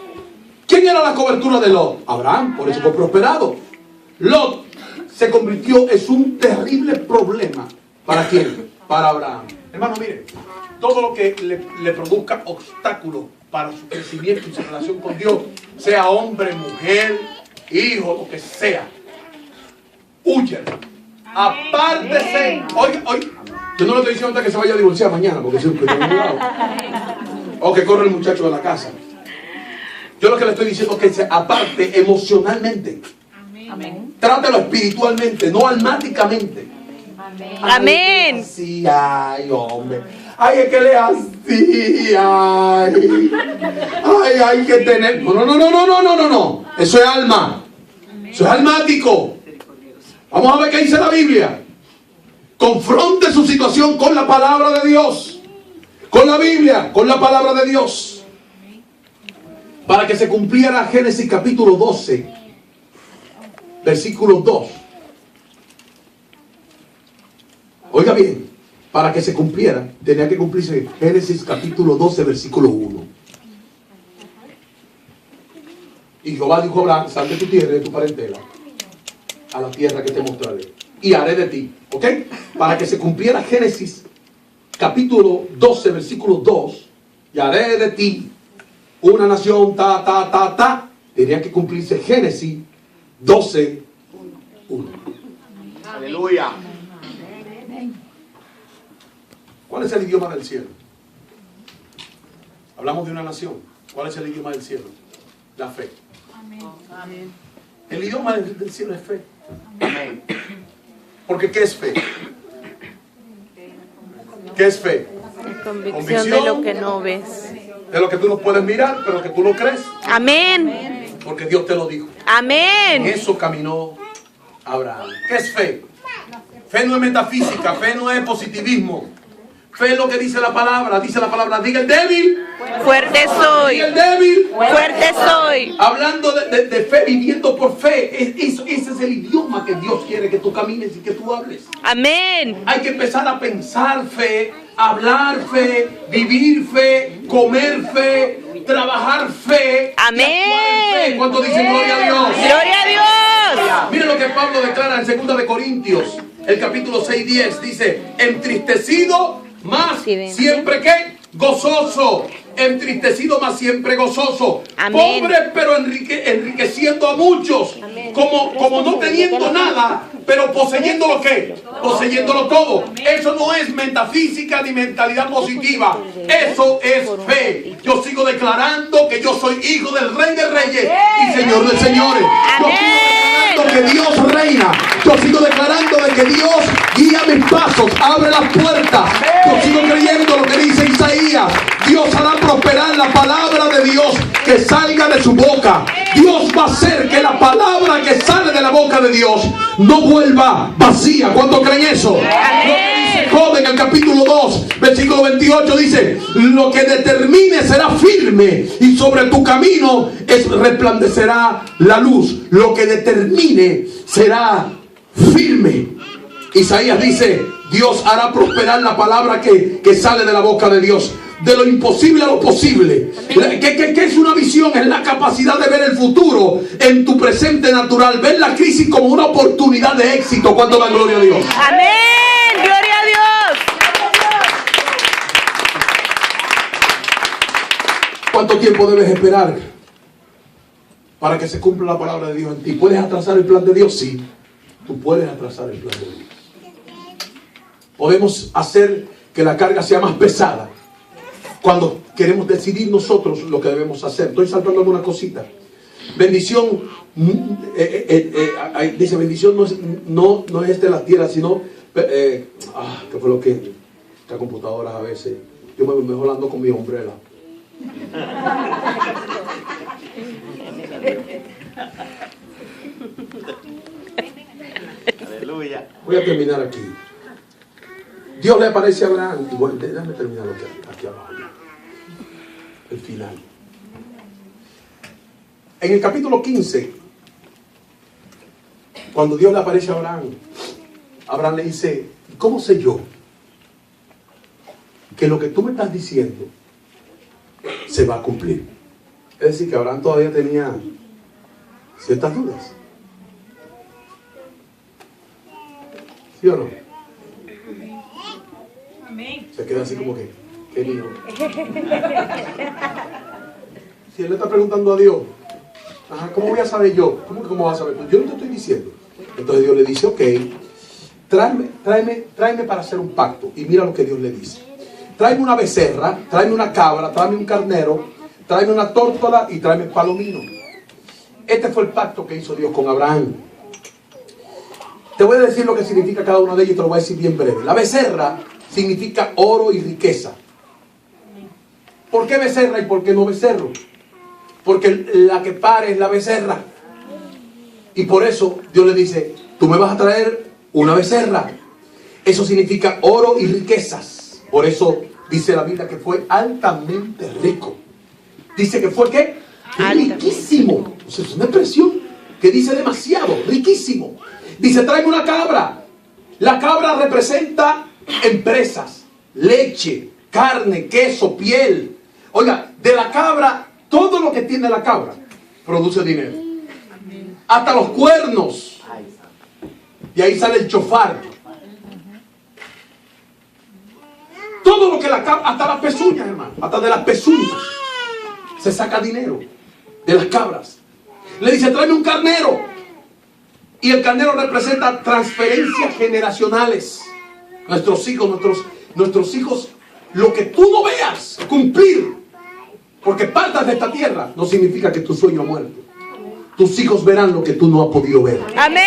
[SPEAKER 1] ¿Quién era la cobertura de Lot? Abraham. Por eso fue prosperado. Lot se convirtió en un terrible problema. ¿Para quién? Para Abraham. Hermano, mire, todo lo que le produzca obstáculos para su crecimiento y su relación con Dios, sea hombre, mujer, hijo, lo que sea, huye. Apártese. Oiga, yo no le estoy diciendo que se vaya a divorciar mañana, porque siempre tengo cuidado. O que corre el muchacho de la casa. Yo lo que le estoy diciendo es que se aparte emocionalmente.
[SPEAKER 2] Amén.
[SPEAKER 1] Trátelo espiritualmente, no almáticamente.
[SPEAKER 2] Amén.
[SPEAKER 1] Sí, ay, hombre. Ay, es que le así. Ay, hay que tener. No. Eso es alma. Eso es almático. Vamos a ver qué dice la Biblia. Confronte su situación con la palabra de Dios. Con la Biblia, con la palabra de Dios. Para que se cumpliera Génesis capítulo 12. Versículo 2. Oiga bien, para que se cumpliera, tenía que cumplirse Génesis capítulo 12, versículo 1. Y Jehová dijo a Abraham, sal de tu tierra y de tu parentela, a la tierra que te mostraré, y haré de ti. ¿Ok? Para que se cumpliera Génesis capítulo 12, versículo 2, y haré de ti una nación, tenía que cumplirse Génesis 12, 1.
[SPEAKER 3] Aleluya.
[SPEAKER 1] ¿Cuál es el idioma del cielo? Hablamos de una nación. ¿Cuál es el idioma del cielo? La fe.
[SPEAKER 3] Amén.
[SPEAKER 1] El idioma del cielo es fe.
[SPEAKER 3] Amén.
[SPEAKER 1] Porque ¿qué es fe? ¿Qué es fe?
[SPEAKER 2] Convicción de lo que no ves.
[SPEAKER 1] De lo que tú no puedes mirar, pero que tú lo crees.
[SPEAKER 2] Amén.
[SPEAKER 1] Porque Dios te lo dijo. En
[SPEAKER 2] Amén.
[SPEAKER 1] eso caminó Abraham. ¿Qué es fe? Fe no es metafísica, fe no es positivismo. Fe es lo que dice la palabra. Dice la palabra, diga el débil.
[SPEAKER 2] Fuerte soy.
[SPEAKER 1] Diga el débil.
[SPEAKER 2] Fuerte soy.
[SPEAKER 1] Hablando de fe, viviendo por fe. Ese es el idioma que Dios quiere que tú camines y que tú hables.
[SPEAKER 2] Amén.
[SPEAKER 1] Hay que empezar a pensar fe, hablar fe, vivir fe, comer fe, trabajar fe.
[SPEAKER 2] Amén.
[SPEAKER 1] Y actuar en fe. ¿Cuántos dicen gloria a Dios?
[SPEAKER 2] Gloria a Dios.
[SPEAKER 1] Mire lo que Pablo declara en 2 de Corintios, el capítulo 6:10. Dice, entristecido, más
[SPEAKER 2] Silencio.
[SPEAKER 1] siempre que gozoso, entristecido mas siempre gozoso,
[SPEAKER 2] Amén.
[SPEAKER 1] pobre pero enriqueciendo a muchos, como no teniendo nada, pero poseyéndolo ¿qué? Poseyéndolo todo. Eso no es metafísica ni mentalidad positiva, eso es fe. Yo sigo declarando que yo soy hijo del Rey de Reyes y Señor de Señores. Yo sigo declarando que Dios reina. Yo sigo declarando de que Dios guía mis pasos, abre las puertas. Yo sigo creyendo lo que dice Isaías. Dios hará prosperar la palabra de Dios que salga de su boca. Dios va a hacer que la palabra que sale de la boca de Dios no vuelva vacía. ¿Cuántos creen eso? Lo que dice Job en el capítulo 2, versículo 28 dice: lo que determine será firme y sobre tu camino resplandecerá la luz. Lo que determine será firme. Isaías dice: Dios hará prosperar la palabra que sale de la boca de Dios. De lo imposible a lo posible. ¿Qué es una visión? Es la capacidad de ver el futuro en tu presente natural. Ver la crisis como una oportunidad de éxito. ¿Cuánto da gloria a Dios?
[SPEAKER 2] Amén. Gloria a Dios.
[SPEAKER 1] ¿Cuánto tiempo debes esperar para que se cumpla la palabra de Dios en ti? ¿Puedes atrasar el plan de Dios? Sí. Tú puedes atrasar el plan de Dios. Podemos hacer que la carga sea más pesada cuando queremos decidir nosotros lo que debemos hacer. Estoy saltando alguna cosita. Bendición, dice bendición no es de la tierra, sino ¿qué fue lo que? Estas computadoras a veces, yo mejor ando con mi hombrela.
[SPEAKER 3] Aleluya.
[SPEAKER 1] Voy a terminar aquí. Dios le aparece a Abraham. Y bueno, déjame terminar aquí abajo. El final. En el capítulo 15, cuando Dios le aparece a Abraham, Abraham le dice: ¿cómo sé yo que lo que tú me estás diciendo se va a cumplir? Es decir, que Abraham todavía tenía ciertas dudas. ¿Sí o no? Se queda así como que, ¿qué digo? Si él le está preguntando a Dios, ¿cómo voy a saber yo? ¿Cómo vas a saber? Pues yo no te estoy diciendo. Entonces Dios le dice: ok, tráeme para hacer un pacto. Y mira lo que Dios le dice: tráeme una becerra, tráeme una cabra, tráeme un carnero, tráeme una tórtola y tráeme palomino. Este fue el pacto que hizo Dios con Abraham. Te voy a decir lo que significa cada una de ellas y te lo voy a decir bien breve. La becerra significa oro y riqueza. ¿Por qué becerra y por qué no becerro? Porque la que pare es la becerra. Y por eso Dios le dice: tú me vas a traer una becerra. Eso significa oro y riquezas. Por eso dice la Biblia que fue altamente rico. Dice que fue ¿qué? Riquísimo. O sea, es una expresión que dice demasiado. Riquísimo. Dice: tráeme una cabra. La cabra representa empresas, leche, carne, queso, piel. Oiga, de la cabra, todo lo que tiene la cabra produce dinero. Hasta los cuernos. Y ahí sale el chofar. Todo lo que la cabra, hasta las pezuñas, hermano, hasta de las pezuñas se saca dinero de las cabras. Le dice: tráeme un carnero. Y el carnero representa transferencias generacionales. Nuestros hijos, lo que tú no veas cumplir, porque partas de esta tierra, no significa que tu sueño ha muerto. Tus hijos verán lo que tú no has podido ver.
[SPEAKER 2] Amén.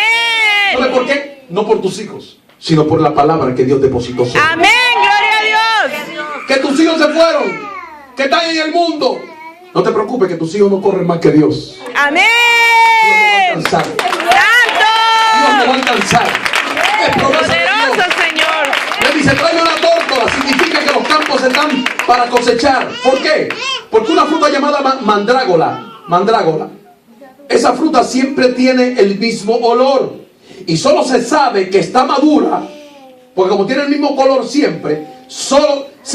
[SPEAKER 1] ¿Sabes por qué? No por tus hijos, sino por la palabra que Dios depositó sobre.
[SPEAKER 2] Amén. Gloria a Dios.
[SPEAKER 1] Que tus hijos se fueron, que están en el mundo. No te preocupes, que tus hijos no corren más que Dios.
[SPEAKER 2] Amén.
[SPEAKER 1] Dios no va a alcanzar.
[SPEAKER 2] Santo.
[SPEAKER 1] Dios no va a alcanzar. Es promesa de Dios.
[SPEAKER 2] Poderoso Señor.
[SPEAKER 1] Le dice: tráeme una tórtola. Significa que los campos están para cosechar. ¿Por qué? Porque una fruta llamada mandrágora, esa fruta siempre tiene el mismo olor. Y solo se sabe que está madura, porque como tiene el mismo color siempre,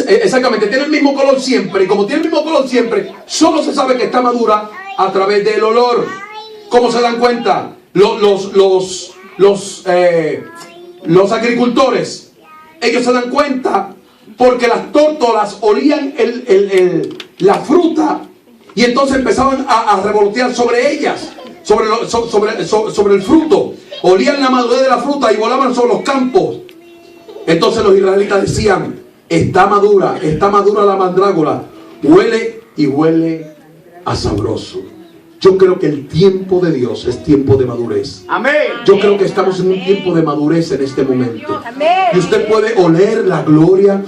[SPEAKER 1] exactamente, tiene el mismo color siempre. Y como tiene el mismo color siempre, solo se sabe que está madura a través del olor. ¿Cómo se dan cuenta? Los agricultores, ellos se dan cuenta porque las tórtolas olían la fruta y entonces empezaban a revolotear sobre ellas, sobre el fruto. Olían la madurez de la fruta y volaban sobre los campos. Entonces los israelitas decían: está madura la mandrágora, huele y huele a sabroso. Yo creo que el tiempo de Dios es tiempo de madurez.
[SPEAKER 3] Amén.
[SPEAKER 1] Yo creo que estamos en un tiempo de madurez en este momento. Y usted puede oler la gloria,